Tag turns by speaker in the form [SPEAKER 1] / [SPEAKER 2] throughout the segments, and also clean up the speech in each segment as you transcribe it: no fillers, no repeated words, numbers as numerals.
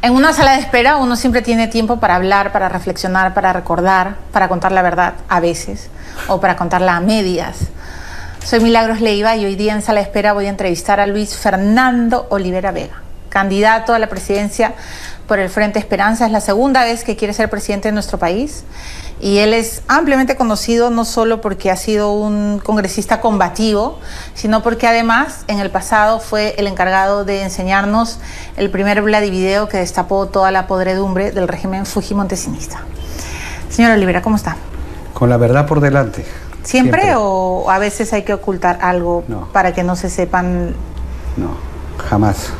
[SPEAKER 1] En una sala de espera uno siempre tiene tiempo para hablar, para reflexionar, para recordar, para contar la verdad a veces, o para contarla a medias. Soy Milagros Leiva y hoy día en sala de espera voy a entrevistar a Luis Fernando Olivera Vega, candidato a la presidencia por el Frente Esperanza. Es la segunda vez que quiere ser presidente de nuestro país y él es ampliamente conocido no solo porque ha sido un congresista combativo, sino porque además en el pasado fue el encargado de enseñarnos el primer Vladivideo que destapó toda la podredumbre del régimen fujimontesinista. Señor Olivera, ¿cómo está?
[SPEAKER 2] Con la verdad por delante.
[SPEAKER 1] ¿Siempre o a veces hay que ocultar algo para que no se sepan?
[SPEAKER 2] No, jamás.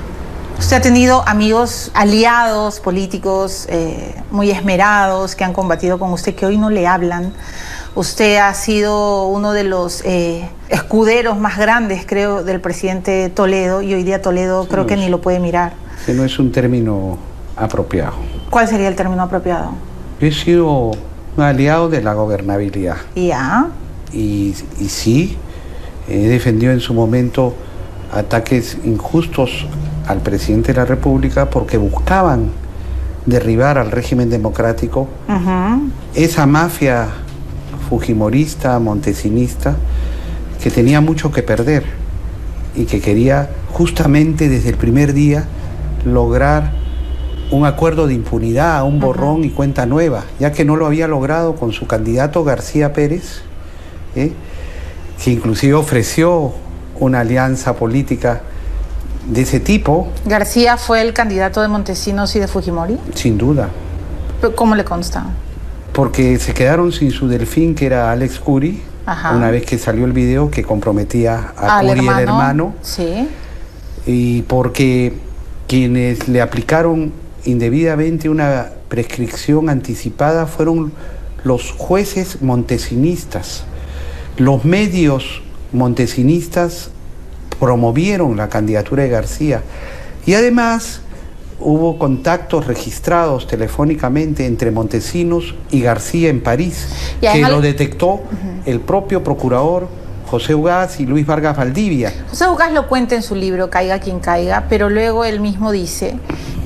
[SPEAKER 1] Usted ha tenido amigos, aliados políticos muy esmerados que han combatido con usted, que hoy no le hablan. Usted ha sido uno de los escuderos más grandes, creo, del presidente Toledo, y hoy día Toledo creo que ni lo puede mirar.
[SPEAKER 2] Que no es un término apropiado.
[SPEAKER 1] ¿Cuál sería el término apropiado?
[SPEAKER 2] He sido un aliado de la gobernabilidad.
[SPEAKER 1] ¿Ya?
[SPEAKER 2] Y sí, he defendido en su momento ataques injustos al presidente de la República porque buscaban derribar al régimen democrático. Esa mafia fujimorista, montesinista, que tenía mucho que perder y que quería justamente desde el primer día lograr un acuerdo de impunidad, un borrón y cuenta nueva, ya que no lo había logrado con su candidato García Pérez, que inclusive ofreció una alianza política de ese tipo.
[SPEAKER 1] ¿García fue el candidato de Montesinos y de Fujimori?
[SPEAKER 2] Sin duda.
[SPEAKER 1] ¿Cómo le consta?
[SPEAKER 2] Porque se quedaron sin su delfín, que era Alex Curi, una vez que salió el video que comprometía a Curi, el hermano.
[SPEAKER 1] Sí.
[SPEAKER 2] Y porque quienes le aplicaron indebidamente una prescripción anticipada fueron los jueces montesinistas. Los medios montesinistas promovieron la candidatura de García y además hubo contactos registrados telefónicamente entre Montesinos y García en París, que lo detectó el propio procurador José Ugaz y Luis Vargas Valdivia.
[SPEAKER 1] José Ugaz lo cuenta en su libro Caiga quien caiga, pero luego él mismo dice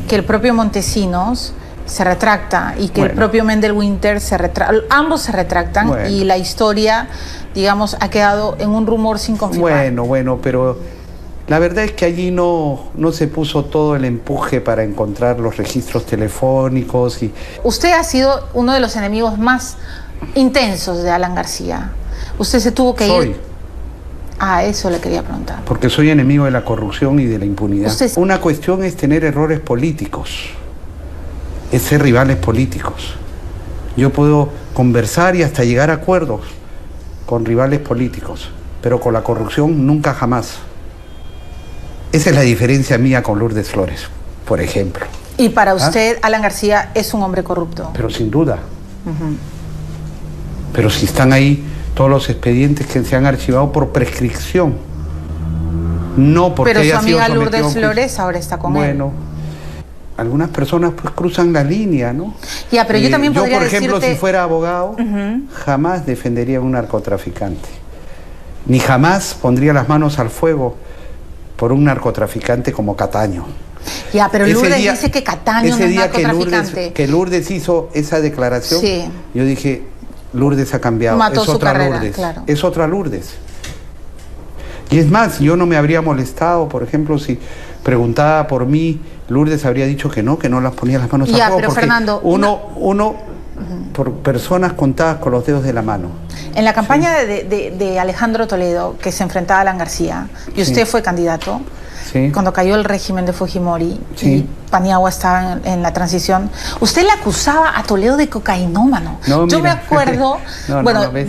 [SPEAKER 1] que el propio Montesinos se retracta y que el propio Mendel Winter se retracta. Ambos se retractan y la historia, digamos, ha quedado en un rumor sin confirmar.
[SPEAKER 2] Bueno, pero la verdad es que allí no se puso todo el empuje para encontrar los registros telefónicos.
[SPEAKER 1] Usted ha sido uno de los enemigos más intensos de Alan García. Usted se tuvo que ir. Eso le quería preguntar.
[SPEAKER 2] Porque soy enemigo de la corrupción y de la impunidad. Una cuestión es tener errores políticos, es ser rivales políticos. Yo puedo conversar y hasta llegar a acuerdos con rivales políticos, pero con la corrupción nunca jamás. Esa es la diferencia mía con Lourdes Flores, por ejemplo.
[SPEAKER 1] Y para usted, Alan García es un hombre corrupto.
[SPEAKER 2] Pero sin duda. Pero si están ahí todos los expedientes que se han archivado por prescripción, no porque haya sido sometido.
[SPEAKER 1] Pero su amiga Lourdes Flores ahora está con él.
[SPEAKER 2] Bueno, algunas personas pues cruzan la línea, ¿no?
[SPEAKER 1] Ya, pero yo también podría
[SPEAKER 2] por ejemplo,
[SPEAKER 1] decirte...
[SPEAKER 2] si fuera abogado, jamás defendería a un narcotraficante. Ni jamás pondría las manos al fuego por un narcotraficante como Cataño.
[SPEAKER 1] Ya, pero Lourdes dice que Cataño no es narcotraficante.
[SPEAKER 2] Que Lourdes hizo esa declaración, yo dije, Lourdes ha cambiado.
[SPEAKER 1] Mató
[SPEAKER 2] es
[SPEAKER 1] su
[SPEAKER 2] otra
[SPEAKER 1] carrera,
[SPEAKER 2] Lourdes.
[SPEAKER 1] claro.
[SPEAKER 2] Es otra Lourdes. Y es más, yo no me habría molestado, por ejemplo, si preguntaba por mí, Lourdes habría dicho que no las ponía las manos al fuego.
[SPEAKER 1] Pero
[SPEAKER 2] porque
[SPEAKER 1] Fernando,
[SPEAKER 2] uno por personas contadas con los dedos de la mano.
[SPEAKER 1] En la campaña de Alejandro Toledo, que se enfrentaba a Alan García, y usted fue candidato, cuando cayó el régimen de Fujimori y Paniagua estaba en la transición, usted le acusaba a Toledo de cocainómano. Yo me acuerdo,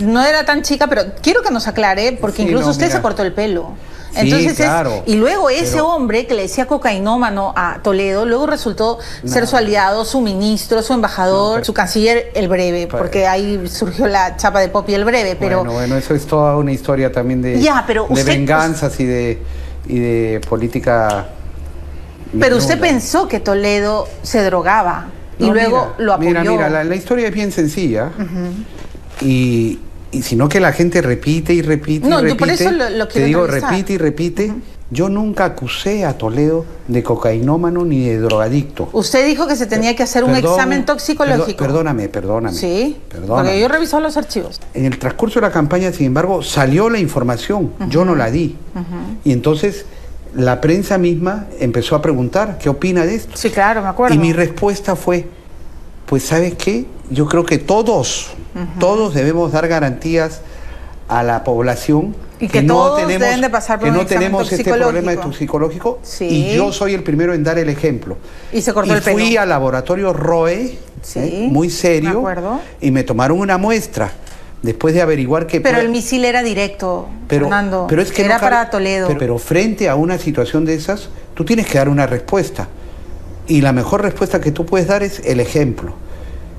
[SPEAKER 1] no era tan chica, pero quiero que nos aclare, porque incluso usted se cortó el pelo. Entonces y luego ese hombre que le decía cocainómano a Toledo, luego resultó ser su aliado, su ministro, su embajador, su canciller, el Breve, porque ahí surgió la chapa de Popi el Breve. Pero
[SPEAKER 2] bueno, eso es toda una historia también de venganzas y de política.
[SPEAKER 1] Pero usted pensó que Toledo se drogaba y luego lo apoyó.
[SPEAKER 2] Mira, la historia es bien sencilla y y sino que la gente repite y repite
[SPEAKER 1] No,
[SPEAKER 2] y repite.
[SPEAKER 1] yo por eso lo quiero
[SPEAKER 2] te digo,
[SPEAKER 1] entrevistar.
[SPEAKER 2] repite y repite. Yo nunca acusé a Toledo de cocainómano ni de drogadicto.
[SPEAKER 1] Usted dijo que se tenía que hacer un examen toxicológico.
[SPEAKER 2] Perdóname.
[SPEAKER 1] Sí,
[SPEAKER 2] Perdóname.
[SPEAKER 1] porque yo he revisado los archivos.
[SPEAKER 2] En el transcurso de la campaña, sin embargo, salió la información. Yo no la di. Y entonces la prensa misma empezó a preguntar, ¿qué opina de esto?
[SPEAKER 1] Sí, claro, me acuerdo.
[SPEAKER 2] Y mi respuesta fue, pues ¿sabes qué? Yo creo que todos debemos dar garantías a la población
[SPEAKER 1] y que todos deben de pasar por
[SPEAKER 2] que
[SPEAKER 1] un
[SPEAKER 2] no
[SPEAKER 1] examen
[SPEAKER 2] tenemos este problema toxicológico.
[SPEAKER 1] Sí.
[SPEAKER 2] Y yo soy el primero en dar el ejemplo.
[SPEAKER 1] Y se cortó el pelo.
[SPEAKER 2] Fui al laboratorio ROE,
[SPEAKER 1] sí,
[SPEAKER 2] muy serio,
[SPEAKER 1] me acuerdo.
[SPEAKER 2] Y me tomaron una muestra después de averiguar que...
[SPEAKER 1] Pero el misil era directo, Fernando,
[SPEAKER 2] pero es que
[SPEAKER 1] era
[SPEAKER 2] no cabe,
[SPEAKER 1] para Toledo.
[SPEAKER 2] Pero frente a una situación de esas, tú tienes que dar una respuesta. Y la mejor respuesta que tú puedes dar es el ejemplo.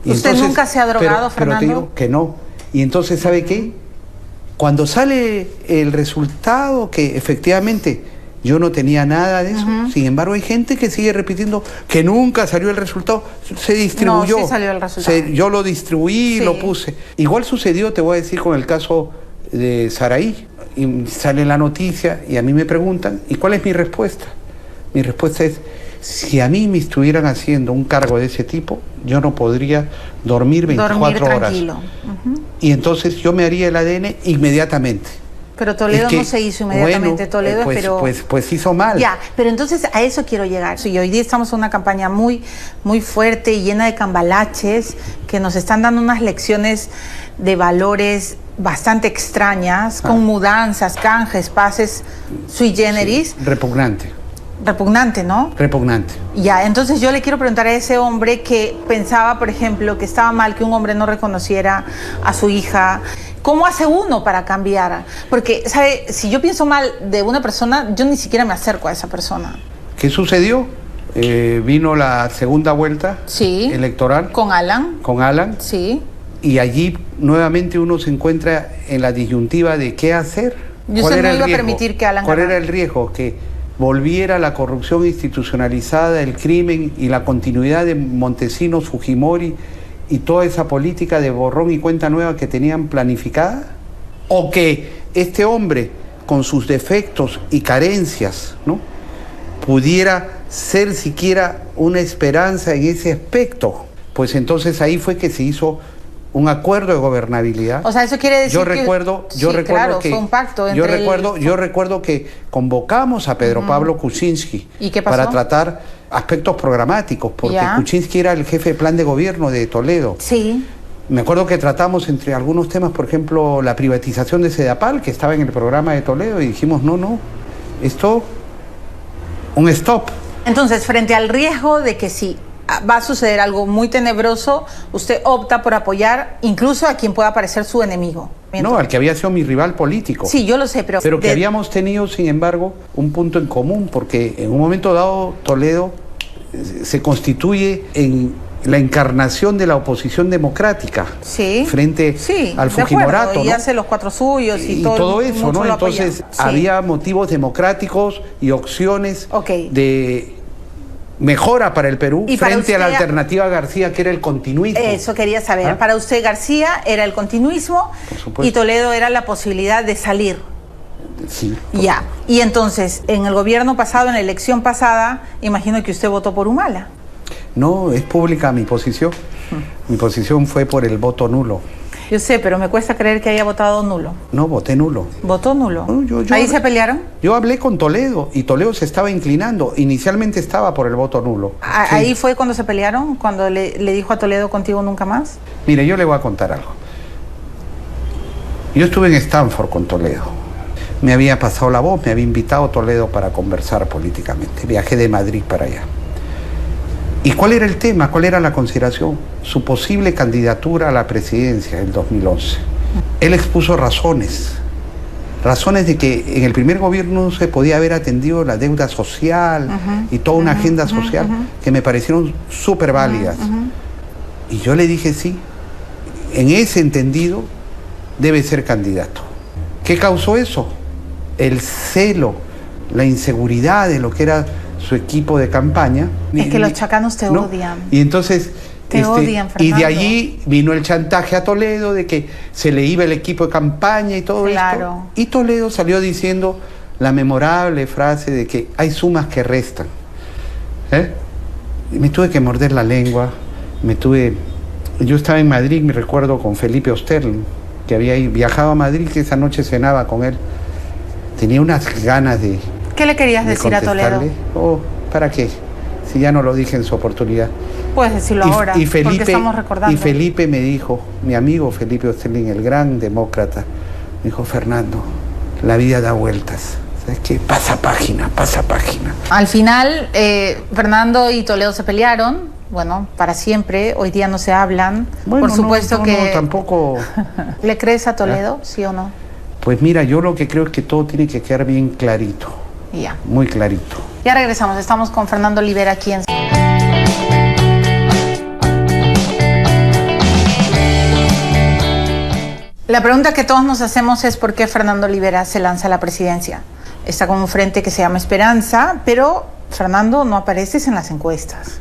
[SPEAKER 2] Y
[SPEAKER 1] ¿Usted
[SPEAKER 2] entonces,
[SPEAKER 1] nunca se ha drogado, Fernando?
[SPEAKER 2] Pero te digo que no. Y entonces, ¿sabe qué? Cuando sale el resultado, que efectivamente yo no tenía nada de eso, sin embargo hay gente que sigue repitiendo que nunca salió el resultado, se distribuyó.
[SPEAKER 1] No, sí salió el resultado.
[SPEAKER 2] Yo lo distribuí,
[SPEAKER 1] sí.
[SPEAKER 2] Lo puse. Igual sucedió, te voy a decir, con el caso de Saraí. Y sale la noticia y a mí me preguntan, ¿y cuál es mi respuesta? Mi respuesta es, si a mí me estuvieran haciendo un cargo de ese tipo, yo no podría dormir 24 horas.
[SPEAKER 1] Tranquilo.
[SPEAKER 2] Y entonces yo me haría el ADN inmediatamente.
[SPEAKER 1] Pero Toledo no se hizo inmediatamente, Toledo esperó.
[SPEAKER 2] Pues hizo mal.
[SPEAKER 1] Ya, pero entonces a eso quiero llegar. Y hoy día estamos en una campaña muy fuerte y llena de cambalaches que nos están dando unas lecciones de valores bastante extrañas, con mudanzas, canjes, pases sui generis.
[SPEAKER 2] Sí, repugnante.
[SPEAKER 1] Repugnante, ¿no?
[SPEAKER 2] Repugnante.
[SPEAKER 1] Ya, entonces yo le quiero preguntar a ese hombre que pensaba, por ejemplo, que estaba mal que un hombre no reconociera a su hija. ¿Cómo hace uno para cambiar? Porque, ¿sabe? Si yo pienso mal de una persona, yo ni siquiera me acerco a esa persona.
[SPEAKER 2] ¿Qué sucedió? Vino la segunda vuelta electoral.
[SPEAKER 1] Con Alan.
[SPEAKER 2] Con Alan.
[SPEAKER 1] Sí.
[SPEAKER 2] Y allí nuevamente uno se encuentra en la disyuntiva de qué hacer.
[SPEAKER 1] Yo no iba a permitir que Alan
[SPEAKER 2] ¿Cuál
[SPEAKER 1] ganara?
[SPEAKER 2] era el riesgo? Que volviera la corrupción institucionalizada, el crimen y la continuidad de Montesinos, Fujimori y toda esa política de borrón y cuenta nueva que tenían planificada, o que este hombre con sus defectos y carencias, ¿no?, pudiera ser siquiera una esperanza en ese aspecto. Pues entonces ahí fue que se hizo un acuerdo de gobernabilidad.
[SPEAKER 1] O sea, eso quiere decir
[SPEAKER 2] yo recuerdo
[SPEAKER 1] claro,
[SPEAKER 2] que
[SPEAKER 1] fue un pacto entre
[SPEAKER 2] yo recuerdo que convocamos a Pedro Pablo Kuczynski.
[SPEAKER 1] ¿Y qué pasó?
[SPEAKER 2] Para tratar aspectos programáticos, porque Kuczynski era el jefe de plan de gobierno de Toledo.
[SPEAKER 1] Sí.
[SPEAKER 2] Me acuerdo que tratamos entre algunos temas, por ejemplo, la privatización de Sedapal, que estaba en el programa de Toledo, y dijimos, no, esto, un stop.
[SPEAKER 1] Entonces, frente al riesgo de que sí va a suceder algo muy tenebroso, usted opta por apoyar incluso a quien pueda parecer su enemigo.
[SPEAKER 2] No, al que había sido mi rival político.
[SPEAKER 1] Sí, yo lo sé, pero
[SPEAKER 2] que habíamos tenido, sin embargo, un punto en común, porque en un momento dado Toledo se constituye en la encarnación de la oposición democrática frente al Fujimorato,
[SPEAKER 1] y hace los cuatro suyos y
[SPEAKER 2] todo eso, ¿no? Entonces había motivos democráticos y opciones de mejora para el Perú frente a la alternativa García, que era el continuismo.
[SPEAKER 1] Eso quería saber. Para usted García era el continuismo y Toledo era la posibilidad de salir.
[SPEAKER 2] Sí.
[SPEAKER 1] Ya. Y entonces, en el gobierno pasado, en la elección pasada, imagino que usted votó por Humala.
[SPEAKER 2] No, es pública mi posición. Mi posición fue por el voto nulo.
[SPEAKER 1] Yo sé, pero me cuesta creer que haya votado nulo.
[SPEAKER 2] No, voté nulo.
[SPEAKER 1] ¿Votó nulo?
[SPEAKER 2] No,
[SPEAKER 1] ¿Ahí se pelearon?
[SPEAKER 2] Yo hablé con Toledo y Toledo se estaba inclinando. Inicialmente estaba por el voto nulo.
[SPEAKER 1] ¿Ahí fue cuando se pelearon? ¿Cuando le dijo a Toledo contigo nunca más?
[SPEAKER 2] Mire, yo le voy a contar algo. Yo estuve en Stanford con Toledo. Me había pasado la voz, me había invitado Toledo para conversar políticamente. Viajé de Madrid para allá. ¿Y cuál era el tema? ¿Cuál era la consideración? Su posible candidatura a la presidencia en 2011. Él expuso razones de que en el primer gobierno no se podía haber atendido la deuda social y toda una agenda social que me parecieron súper válidas. Y yo le dije sí, en ese entendido debe ser candidato. ¿Qué causó eso? El celo, la inseguridad de lo que era su equipo de campaña.
[SPEAKER 1] Es que los chacanos te odian.
[SPEAKER 2] Y entonces
[SPEAKER 1] Te odian, Fernando.
[SPEAKER 2] Y de allí vino el chantaje a Toledo de que se le iba el equipo de campaña y todo esto. Y Toledo salió diciendo la memorable frase de que hay sumas que restan. Y me tuve que morder la lengua, yo estaba en Madrid, me recuerdo, con Felipe Osterling, que había viajado a Madrid, que esa noche cenaba con él. Tenía unas ganas de...
[SPEAKER 1] ¿Qué le querías decir a Toledo?
[SPEAKER 2] Oh, ¿para qué? Si ya no lo dije en su oportunidad.
[SPEAKER 1] Puedes decirlo ahora, porque estamos recordando.
[SPEAKER 2] Y Felipe me dijo, mi amigo Felipe Osterling, el gran demócrata, me dijo: Fernando, la vida da vueltas. ¿Sabes qué? Pasa página, pasa página.
[SPEAKER 1] Al final, Fernando y Toledo se pelearon, bueno, para siempre. Hoy día no se hablan.
[SPEAKER 2] Bueno,
[SPEAKER 1] por supuesto
[SPEAKER 2] no,
[SPEAKER 1] que...
[SPEAKER 2] tampoco...
[SPEAKER 1] ¿Le crees a Toledo, sí o no?
[SPEAKER 2] Pues mira, yo lo que creo es que todo tiene que quedar bien clarito.
[SPEAKER 1] Ya.
[SPEAKER 2] Muy clarito.
[SPEAKER 1] Ya regresamos, estamos con Fernando Olivera aquí en... La pregunta que todos nos hacemos es ¿por qué Fernando Olivera se lanza a la presidencia? Está con un frente que se llama Esperanza, pero Fernando no apareces en las encuestas.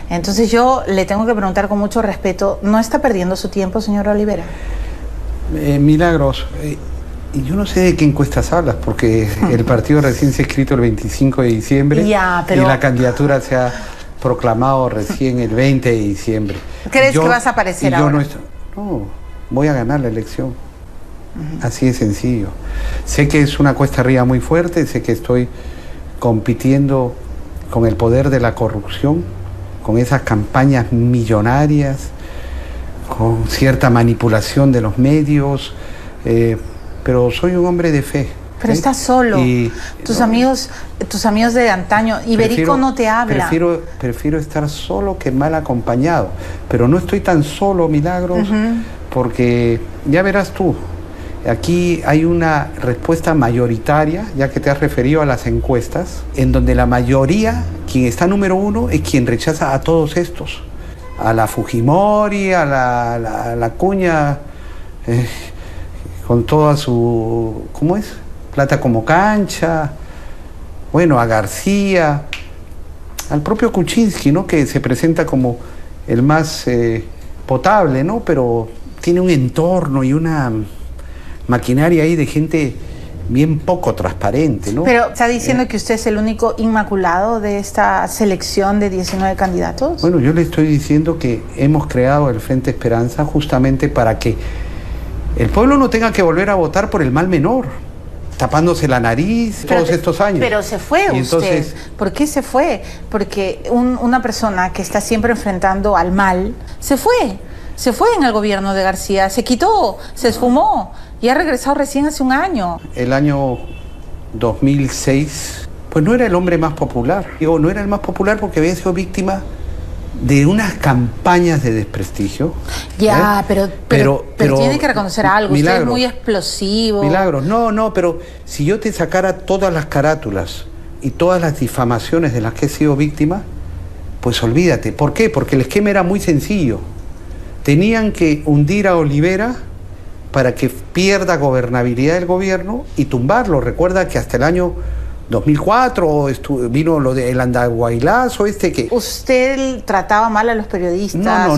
[SPEAKER 1] Entonces yo le tengo que preguntar con mucho respeto, ¿no está perdiendo su tiempo, señor Olivera?
[SPEAKER 2] Milagros, yo no sé de qué encuestas hablas, porque el partido recién se ha inscrito el 25 de diciembre y la candidatura se ha proclamado recién el 20 de diciembre.
[SPEAKER 1] ¿Crees que vas a aparecer ahora?
[SPEAKER 2] No, voy a ganar la elección. Así de sencillo. Sé que es una cuesta arriba muy fuerte, sé que estoy compitiendo con el poder de la corrupción, con esas campañas millonarias, con cierta manipulación de los medios, pero soy un hombre de fe.
[SPEAKER 1] Pero estás solo. Y tus amigos de antaño, Iberico no te habla.
[SPEAKER 2] Prefiero estar solo que mal acompañado. Pero no estoy tan solo, Milagros, porque ya verás tú, aquí hay una respuesta mayoritaria, ya que te has referido a las encuestas, en donde la mayoría, quien está número uno, es quien rechaza a todos estos. A la Fujimori, a la Cuña, con toda su... ¿Cómo es? Plata como cancha, bueno, a García, al propio Kuczynski, ¿no? Que se presenta como el más potable, ¿no? Pero tiene un entorno y una maquinaria ahí de gente bien poco transparente, ¿no?
[SPEAKER 1] Pero ¿está diciendo que usted es el único inmaculado de esta selección de 19 candidatos?
[SPEAKER 2] Bueno, yo le estoy diciendo que hemos creado el Frente Esperanza justamente para que el pueblo no tenga que volver a votar por el mal menor, tapándose la nariz todos estos años.
[SPEAKER 1] Pero se fue usted. Entonces, ¿por qué se fue? Porque una persona que está siempre enfrentando al mal, se fue en el gobierno de García, se quitó, se esfumó y ha regresado recién hace un año.
[SPEAKER 2] El año 2006, pues no era el hombre más popular. Digo, no era el más popular porque había sido víctima de unas campañas de desprestigio.
[SPEAKER 1] Ya, pero tiene que reconocer algo. Milagros, usted es muy explosivo.
[SPEAKER 2] Milagros, no, pero si yo te sacara todas las carátulas y todas las difamaciones de las que he sido víctima, pues olvídate. ¿Por qué? Porque el esquema era muy sencillo. Tenían que hundir a Olivera para que pierda gobernabilidad del gobierno y tumbarlo. Recuerda que hasta el año 2004 vino lo del andahuaylazo que...
[SPEAKER 1] ¿Usted trataba mal a los periodistas?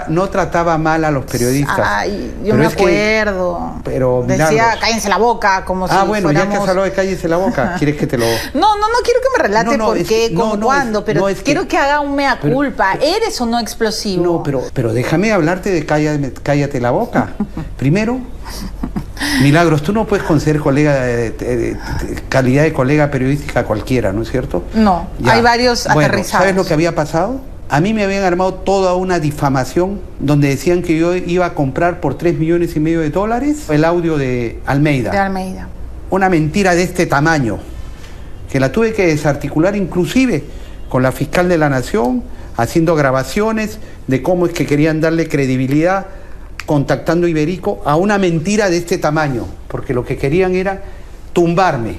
[SPEAKER 2] No trataba mal a los periodistas.
[SPEAKER 1] Ay, yo me acuerdo.
[SPEAKER 2] Pero
[SPEAKER 1] decía, cállense la boca, como si
[SPEAKER 2] bueno, fuéramos... ya que has hablado de cállense la boca, ¿quieres que te lo...?
[SPEAKER 1] No quiero que me relate por qué, cómo, cuándo, pero quiero que haga un mea culpa. ¿Eres o no explosivo?
[SPEAKER 2] No, pero déjame hablarte de cállate la boca. Primero... Milagros, tú no puedes conceder calidad de colega periodística cualquiera, ¿no es cierto?
[SPEAKER 1] No, hay varios aterrizados.
[SPEAKER 2] ¿Sabes lo que había pasado? A mí me habían armado toda una difamación donde decían que yo iba a comprar por $3,5 millones el audio de Almeida.
[SPEAKER 1] De Almeida.
[SPEAKER 2] Una mentira de este tamaño, que la tuve que desarticular inclusive con la fiscal de la Nación, haciendo grabaciones de cómo es que querían darle credibilidad contactando a Iberico a una mentira de este tamaño, porque lo que querían era tumbarme,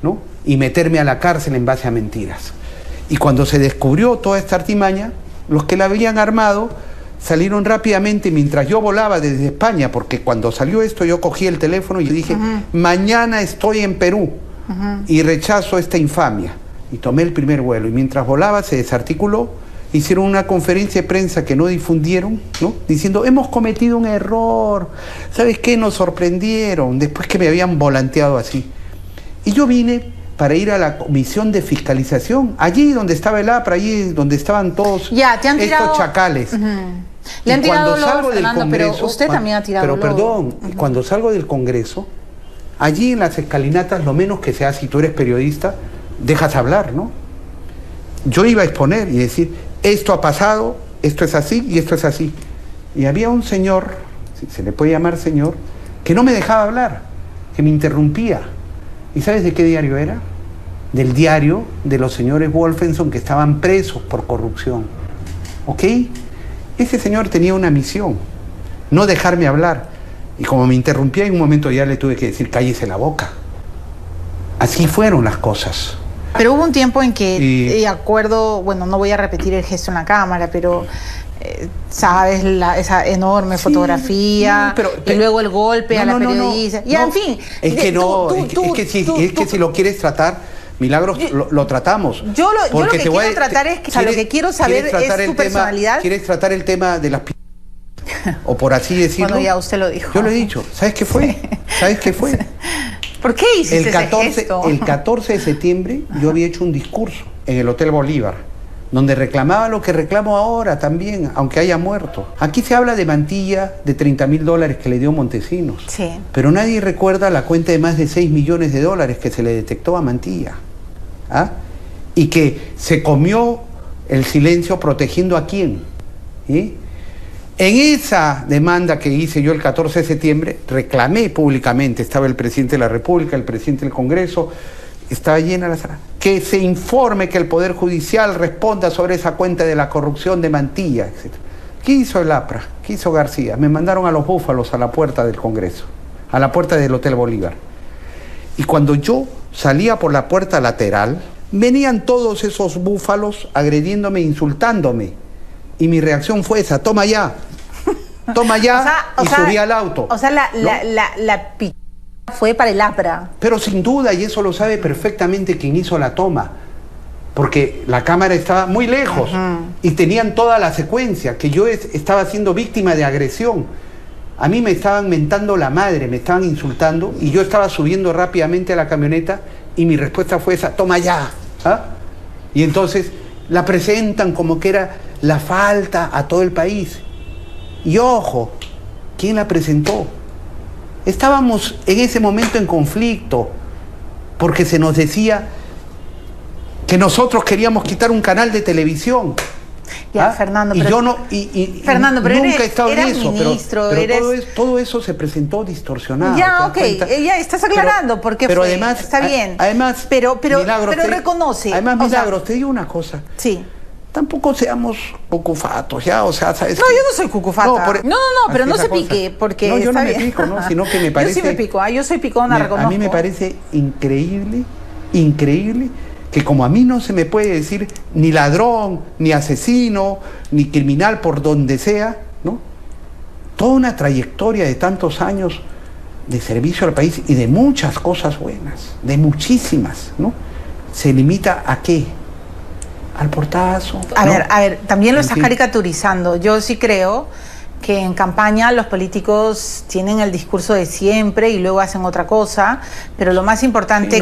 [SPEAKER 2] ¿no? Y meterme a la cárcel en base a mentiras. Y cuando se descubrió toda esta artimaña, los que la habían armado salieron rápidamente mientras yo volaba desde España, porque cuando salió esto yo cogí el teléfono y dije, mañana estoy en Perú y rechazo esta infamia. Y tomé el primer vuelo y mientras volaba se desarticuló hicieron una conferencia de prensa que no difundieron, ¿no? Diciendo, hemos cometido un error, ¿sabes qué? Nos sorprendieron, después que me habían volanteado así. Y yo vine para ir a la comisión de fiscalización, allí donde estaba el APRA, allí donde estaban todos estos chacales.
[SPEAKER 1] Le han tirado
[SPEAKER 2] lodo, salgo del Congreso,
[SPEAKER 1] pero usted también ha tirado
[SPEAKER 2] lodo. Pero perdón,
[SPEAKER 1] Uh-huh.
[SPEAKER 2] Cuando salgo del Congreso, allí en las escalinatas, lo menos que sea, si tú eres periodista, dejas hablar, ¿no? Yo iba a exponer y decir, esto ha pasado, esto es así y esto es así. Y había un señor, si se le puede llamar señor, que no me dejaba hablar, que me interrumpía. ¿Y sabes de qué diario era? Del diario de los señores Wolfenson que estaban presos por corrupción. ¿Ok? Ese señor tenía una misión, no dejarme hablar. Y como me interrumpía en un momento ya le tuve que decir, cállese la boca. Así fueron las cosas.
[SPEAKER 1] Pero hubo un tiempo en que, de acuerdo, bueno, no voy a repetir el gesto en la cámara, pero sabes, esa enorme fotografía, y luego el golpe a la periodista. En fin.
[SPEAKER 2] Es que si lo quieres tratar, Milagros, lo tratamos.
[SPEAKER 1] Yo lo que quiero tratar es que lo que quiero saber es tu personalidad.
[SPEAKER 2] ¿Quieres tratar el tema de las o por así decirlo?
[SPEAKER 1] Bueno, ya usted lo dijo.
[SPEAKER 2] Yo lo he dicho. ¿Sabes qué fue? ¿Sabes qué fue?
[SPEAKER 1] ¿Por qué hiciste ese gesto?
[SPEAKER 2] El 14 de septiembre yo había hecho un discurso en el Hotel Bolívar, donde reclamaba lo que reclamo ahora también, aunque haya muerto. Aquí se habla de Mantilla, de $30.000 que le dio Montesinos.
[SPEAKER 1] Sí.
[SPEAKER 2] Pero nadie recuerda la cuenta de más de $6 millones que se le detectó a Mantilla. ¿Ah? Y que se comió el silencio protegiendo a quién. ¿Sí? En esa demanda que hice yo el 14 de septiembre, reclamé públicamente, estaba el presidente de la República, el presidente del Congreso, estaba llena la sala, que se informe, que el Poder Judicial responda sobre esa cuenta de la corrupción de Mantilla, etc. ¿Qué hizo el APRA? ¿Qué hizo García? Me mandaron a los búfalos a la puerta del Congreso, a la puerta del Hotel Bolívar. Y cuando yo salía por la puerta lateral, venían todos esos búfalos agrediéndome, insultándome. Y mi reacción fue esa, toma ya, y subí al auto.
[SPEAKER 1] O sea, la pichada fue para el APRA.
[SPEAKER 2] Pero sin duda, y eso lo sabe perfectamente quien hizo la toma, porque la cámara estaba muy lejos y tenían toda la secuencia, que yo estaba siendo víctima de agresión. A mí me estaban mentando la madre, me estaban insultando, y yo estaba subiendo rápidamente a la camioneta y mi respuesta fue esa, toma ya. ¿Ah? Y entonces la presentan como que era la falta a todo el país. Y ojo, ¿quién la presentó? Estábamos en ese momento en conflicto, porque se nos decía que nosotros queríamos quitar un canal de televisión.
[SPEAKER 1] Ya, Fernando,
[SPEAKER 2] pero,
[SPEAKER 1] Fernando, pero
[SPEAKER 2] nunca he estado en eso,
[SPEAKER 1] ministro,
[SPEAKER 2] pero todo eso se presentó distorsionado.
[SPEAKER 1] Ya, ok, ya estás aclarando por qué fue.
[SPEAKER 2] Además,
[SPEAKER 1] está bien.
[SPEAKER 2] Además,
[SPEAKER 1] pero reconoce.
[SPEAKER 2] Además, Milagros, te digo una cosa.
[SPEAKER 1] Sí.
[SPEAKER 2] Tampoco seamos cucufatos, ya, o sea, ¿sabes?
[SPEAKER 1] No, yo no soy cucufata. No, pero no se pique, porque
[SPEAKER 2] no, yo
[SPEAKER 1] está
[SPEAKER 2] no me
[SPEAKER 1] bien.
[SPEAKER 2] pico, ¿no? Sino que me parece...
[SPEAKER 1] Yo sí me pico, yo soy picona, reconozco.
[SPEAKER 2] A mí me parece increíble, que como a mí no se me puede decir ni ladrón, ni asesino, ni criminal por donde sea, ¿no? Toda una trayectoria de tantos años de servicio al país y de muchas cosas buenas, de muchísimas, ¿no? ¿Se limita a qué? Al portazo.
[SPEAKER 1] A ver, también lo estás caricaturizando. Yo sí creo que en campaña los políticos tienen el discurso de siempre y luego hacen otra cosa, pero lo más importante,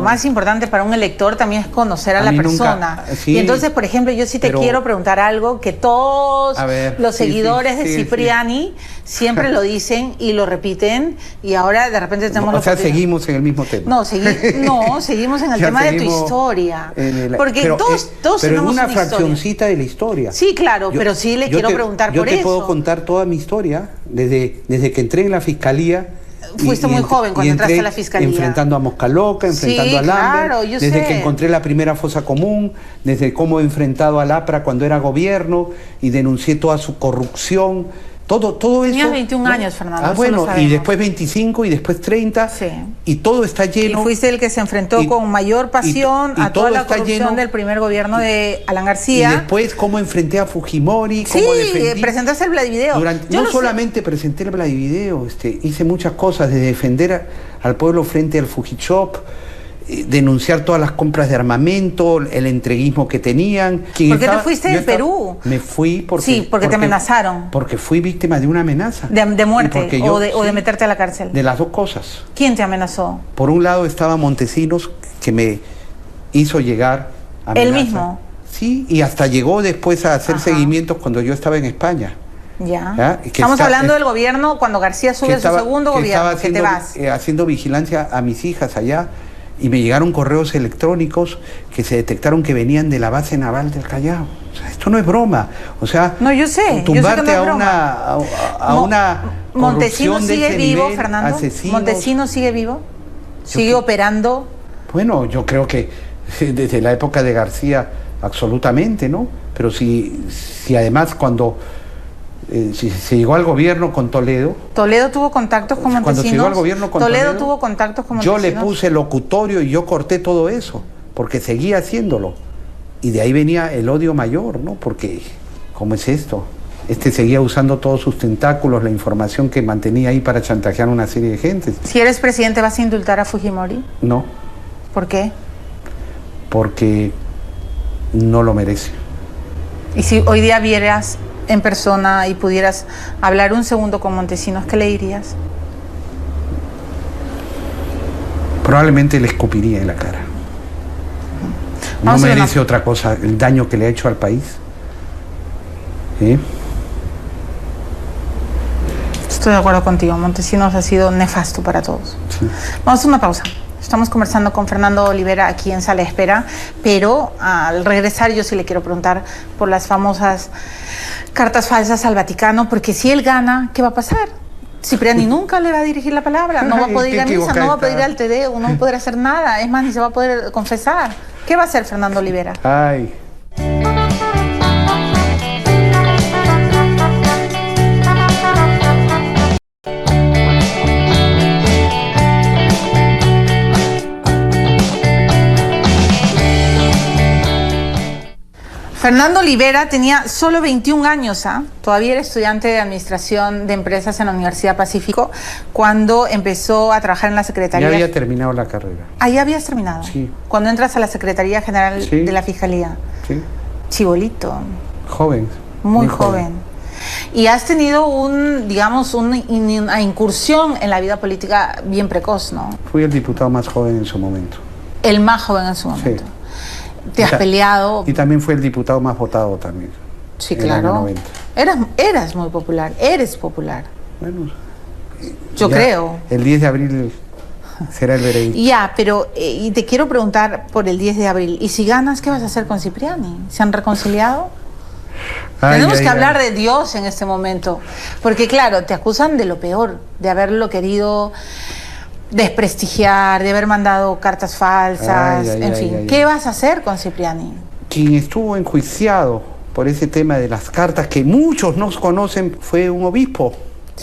[SPEAKER 1] más importante para un elector también es conocer a la persona. Y entonces, por ejemplo, yo sí te quiero preguntar algo que todos los seguidores de Cipriani siempre lo dicen y lo repiten, y ahora de repente tenemos
[SPEAKER 2] seguimos en el mismo tema.
[SPEAKER 1] Seguimos en el tema de tu historia. Porque todos
[SPEAKER 2] pero
[SPEAKER 1] tenemos
[SPEAKER 2] una fraccioncita de la historia.
[SPEAKER 1] Sí, claro, pero sí le quiero preguntar por eso.
[SPEAKER 2] Puedo contar toda mi historia desde que entré en la fiscalía.
[SPEAKER 1] Fuiste muy joven cuando entraste a la fiscalía.
[SPEAKER 2] Enfrentando a Mosca Loca, enfrentando a Lambert,
[SPEAKER 1] claro,
[SPEAKER 2] desde que encontré la primera fosa común, desde cómo he enfrentado al APRA cuando era gobierno y denuncié toda su corrupción. Todo eso.
[SPEAKER 1] Tenías 21 años, Fernando.
[SPEAKER 2] Bueno, y después 25 y después 30. Sí. Y todo está lleno.
[SPEAKER 1] Y fuiste el que se enfrentó con mayor pasión a toda la corrupción del primer gobierno de Alan García.
[SPEAKER 2] Y después cómo enfrenté a Fujimori, cómo defendí.
[SPEAKER 1] Presentaste el Vladivideo.
[SPEAKER 2] No solamente presenté el Vladivideo, hice muchas cosas, de defender al pueblo frente al Fujichop, denunciar todas las compras de armamento, el entreguismo que tenían.
[SPEAKER 1] ¿Por qué te fuiste de Perú?
[SPEAKER 2] Me fui porque...
[SPEAKER 1] Sí, porque te amenazaron.
[SPEAKER 2] Porque fui víctima de una amenaza.
[SPEAKER 1] ¿De muerte o de meterte a la cárcel?
[SPEAKER 2] De las dos cosas.
[SPEAKER 1] ¿Quién te amenazó?
[SPEAKER 2] Por un lado estaba Montesinos, que me hizo llegar amenaza.
[SPEAKER 1] ¿Él mismo?
[SPEAKER 2] Sí, y hasta llegó después a hacer seguimientos cuando yo estaba en España.
[SPEAKER 1] Ya. Estamos hablando del gobierno cuando García sube a su segundo gobierno, que te vas.
[SPEAKER 2] Haciendo vigilancia a mis hijas allá, y me llegaron correos electrónicos que se detectaron que venían de la base naval del Callao. O sea, esto no es broma. O sea,
[SPEAKER 1] no, yo sé,
[SPEAKER 2] tumbarte
[SPEAKER 1] yo sé que no es
[SPEAKER 2] a una
[SPEAKER 1] ¿Montesinos sigue vivo,
[SPEAKER 2] nivel,
[SPEAKER 1] Fernando?
[SPEAKER 2] asesinos.
[SPEAKER 1] ¿Montesinos sigue vivo? ¿Sigue operando?
[SPEAKER 2] Bueno, yo creo que desde la época de García, absolutamente, ¿no? Pero si además cuando si se llegó al gobierno con Toledo...
[SPEAKER 1] Toledo tuvo contactos con Montesinos.
[SPEAKER 2] Cuando se llegó al gobierno con
[SPEAKER 1] Toledo tuvo contactos con Montesinos.
[SPEAKER 2] Yo le puse locutorio y yo corté todo eso, porque seguía haciéndolo. Y de ahí venía el odio mayor, ¿no? Porque, ¿cómo es esto? Seguía usando todos sus tentáculos, la información que mantenía ahí para chantajear a una serie de gente.
[SPEAKER 1] Si eres presidente, ¿vas a indultar a Fujimori?
[SPEAKER 2] No.
[SPEAKER 1] ¿Por qué?
[SPEAKER 2] Porque no lo merece.
[SPEAKER 1] ¿Y si hoy día vieras en persona y pudieras hablar un segundo con Montesinos, qué le dirías?
[SPEAKER 2] Probablemente le escupiría en la cara. No merece otra cosa, el daño que le ha hecho al país. ¿Sí?
[SPEAKER 1] Estoy de acuerdo contigo, Montesinos ha sido nefasto para todos.
[SPEAKER 2] Sí.
[SPEAKER 1] Vamos a una pausa. Estamos conversando con Fernando Olivera aquí en Sala de Espera, pero al regresar yo sí le quiero preguntar por las famosas cartas falsas al Vaticano, porque si él gana, ¿qué va a pasar? Cipriani nunca le va a dirigir la palabra, no va a poder ir a misa, no va a poder ir al Tedeo, no va a poder hacer nada, es más, ni se va a poder confesar. ¿Qué va a hacer Fernando Olivera?
[SPEAKER 2] Ay.
[SPEAKER 1] Fernando Olivera tenía solo 21 años, todavía era estudiante de Administración de Empresas en la Universidad Pacífico, cuando empezó a trabajar en la Secretaría...
[SPEAKER 2] Ya había terminado la carrera.
[SPEAKER 1] ¿Ah, ya habías terminado?
[SPEAKER 2] Sí.
[SPEAKER 1] Cuando entras a la Secretaría General de la Fiscalía.
[SPEAKER 2] Sí.
[SPEAKER 1] Chibolito.
[SPEAKER 2] Joven.
[SPEAKER 1] Muy joven. Y has tenido una incursión en la vida política bien precoz, ¿no?
[SPEAKER 2] Fui el diputado más joven en su momento.
[SPEAKER 1] El más joven en su momento. Sí. Te has peleado.
[SPEAKER 2] Y también fue el diputado más votado también.
[SPEAKER 1] Sí, claro. Eras muy popular, eres popular.
[SPEAKER 2] Bueno,
[SPEAKER 1] yo creo.
[SPEAKER 2] El 10 de abril será el veredicto.
[SPEAKER 1] Ya, pero y te quiero preguntar por el 10 de abril. ¿Y si ganas, qué vas a hacer con Cipriani? ¿Se han reconciliado? Tenemos que hablar de Dios en este momento. Porque claro, te acusan de lo peor, de haberlo querido desprestigiar, de haber mandado cartas falsas, en fin. ¿Qué vas a hacer con Cipriani?
[SPEAKER 2] Quien estuvo enjuiciado por ese tema de las cartas, que muchos nos conocen, fue un obispo,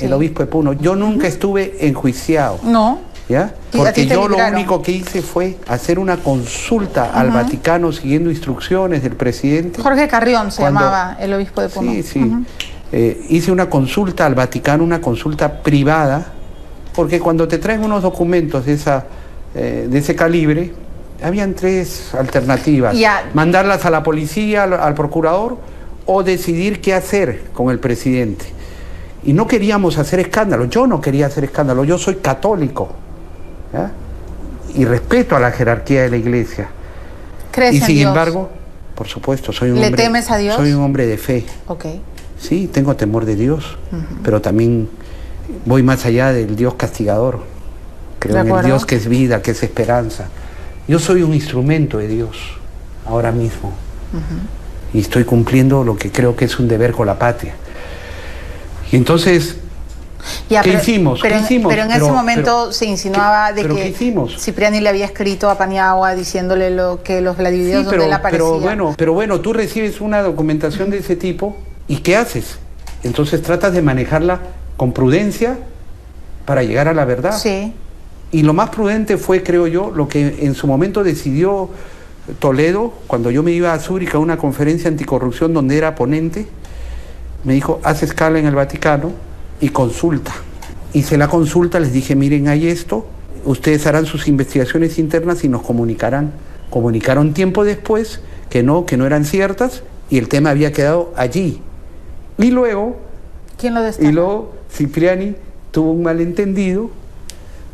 [SPEAKER 2] el obispo de Puno. Yo nunca estuve enjuiciado.
[SPEAKER 1] No.
[SPEAKER 2] ¿Ya? Porque yo lo único que hice fue hacer una consulta al Vaticano siguiendo instrucciones del presidente.
[SPEAKER 1] Jorge Carrión se llamaba el obispo de Puno.
[SPEAKER 2] Sí, sí. Hice una consulta al Vaticano, una consulta privada, porque cuando te traen unos documentos de ese calibre, habían tres alternativas. Mandarlas a la policía, al procurador, o decidir qué hacer con el presidente. Y no queríamos hacer escándalo. Yo no quería hacer escándalo. Yo soy católico, ¿ya? Y respeto a la jerarquía de la Iglesia.
[SPEAKER 1] ¿Crees en Dios?
[SPEAKER 2] Y sin embargo, por supuesto, soy un hombre...
[SPEAKER 1] ¿Le temes a Dios?
[SPEAKER 2] Soy un hombre de fe.
[SPEAKER 1] Ok.
[SPEAKER 2] Sí, tengo temor de Dios, pero también voy más allá del Dios castigador. Creo en el Dios que es vida, que es esperanza. Yo soy un instrumento de Dios, ahora mismo. Y estoy cumpliendo lo que creo que es un deber con la patria. Y entonces, ¿qué hicimos?
[SPEAKER 1] Pero en ese momento se insinuaba de que Cipriani le había escrito a Paniagua diciéndole que los videos donde él aparecía.
[SPEAKER 2] Pero bueno, tú recibes una documentación de ese tipo, ¿y qué haces? Entonces tratas de manejarla con prudencia para llegar a la verdad.
[SPEAKER 1] Sí.
[SPEAKER 2] Y lo más prudente fue, creo yo, lo que en su momento decidió Toledo, cuando yo me iba a Zúrich a una conferencia anticorrupción donde era ponente, me dijo, haz escala en el Vaticano y consulta. Hice la consulta, les dije, miren, hay esto, ustedes harán sus investigaciones internas y nos comunicarán. Comunicaron tiempo después que no eran ciertas y el tema había quedado allí. Y luego...
[SPEAKER 1] ¿Quién lo destaca?
[SPEAKER 2] Y luego Cipriani tuvo un malentendido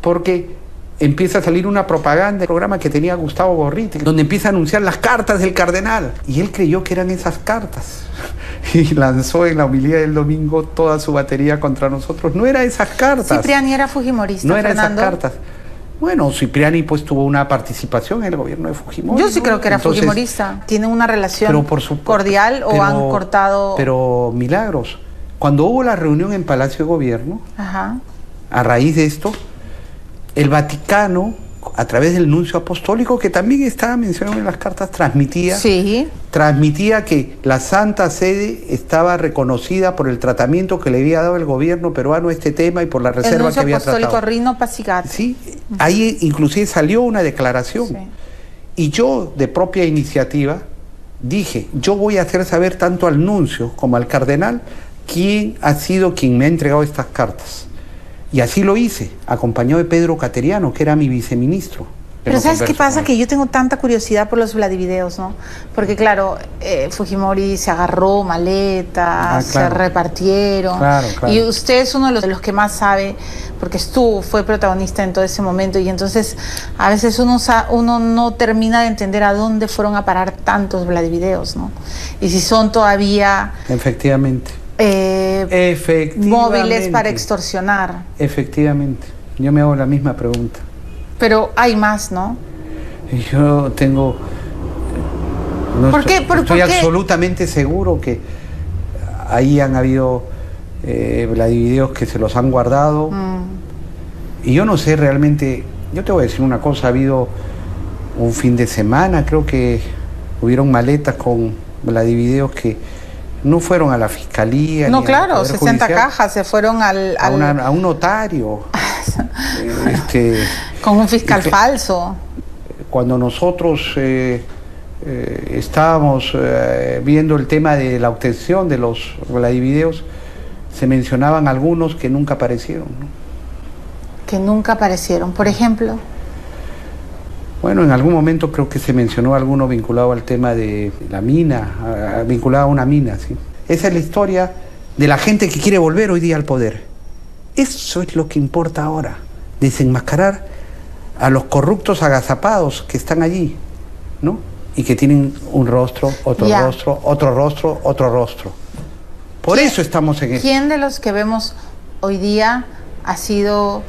[SPEAKER 2] porque empieza a salir una propaganda del programa que tenía Gustavo Gorriti, donde empieza a anunciar las cartas del cardenal. Y él creyó que eran esas cartas. Y lanzó en la homilía del domingo toda su batería contra nosotros. No eran esas cartas.
[SPEAKER 1] Cipriani era fujimorista,
[SPEAKER 2] no eran
[SPEAKER 1] Fernando.
[SPEAKER 2] esas cartas. Bueno, Cipriani pues tuvo una participación en el gobierno de Fujimori.
[SPEAKER 1] Yo sí, ¿no?, creo que era
[SPEAKER 2] Entonces,
[SPEAKER 1] fujimorista. ¿Tienen una relación cordial o han cortado...?
[SPEAKER 2] Pero Milagros, cuando hubo la reunión en Palacio de Gobierno,
[SPEAKER 1] Ajá,
[SPEAKER 2] a raíz de esto, el Vaticano, a través del nuncio apostólico, que también estaba mencionado en las cartas, transmitía que la Santa Sede estaba reconocida por el tratamiento que le había dado el gobierno peruano a este tema y por la reserva que había tratado.
[SPEAKER 1] El nuncio apostólico Rino Pasigati.
[SPEAKER 2] Sí, ahí inclusive salió una declaración. Sí. Y yo, de propia iniciativa, dije, yo voy a hacer saber tanto al nuncio como al cardenal quién ha sido quien me ha entregado estas cartas. Y así lo hice, acompañado de Pedro Cateriano, que era mi viceministro.
[SPEAKER 1] Pero ¿sabes qué pasa? Que yo tengo tanta curiosidad por los Vladivideos, ¿no? Porque claro, Fujimori se agarró maletas, se repartieron. Claro. Y usted es uno de los que más sabe, porque fue protagonista en todo ese momento. Y entonces a veces uno no termina de entender a dónde fueron a parar tantos Vladivideos, ¿no? Y si son todavía...
[SPEAKER 2] Efectivamente.
[SPEAKER 1] Móviles para extorsionar.
[SPEAKER 2] Efectivamente. Yo me hago la misma pregunta.
[SPEAKER 1] Pero hay más, ¿no?
[SPEAKER 2] Yo tengo... Estoy absolutamente seguro que ahí han habido Vladivideos que se los han guardado. Y yo no sé realmente... Yo te voy a decir una cosa, ha habido un fin de semana, creo que hubieron maletas con Vladivideos que no fueron a la fiscalía.
[SPEAKER 1] No, claro, 60 cajas se fueron a
[SPEAKER 2] un notario.
[SPEAKER 1] Con un fiscal falso.
[SPEAKER 2] Cuando nosotros estábamos viendo el tema de la obtención de los Vladivideos, se mencionaban algunos que nunca aparecieron, ¿no?
[SPEAKER 1] Que nunca aparecieron, por ejemplo.
[SPEAKER 2] Bueno, en algún momento creo que se mencionó alguno vinculado al tema de la mina, vinculado a una mina, ¿sí? Esa es la historia de la gente que quiere volver hoy día al poder. Eso es lo que importa ahora, desenmascarar a los corruptos agazapados que están allí, ¿no? Y que tienen un rostro, otro rostro, otro rostro, otro rostro. Por eso estamos en esto.
[SPEAKER 1] ¿Quién de los que vemos hoy día ha sido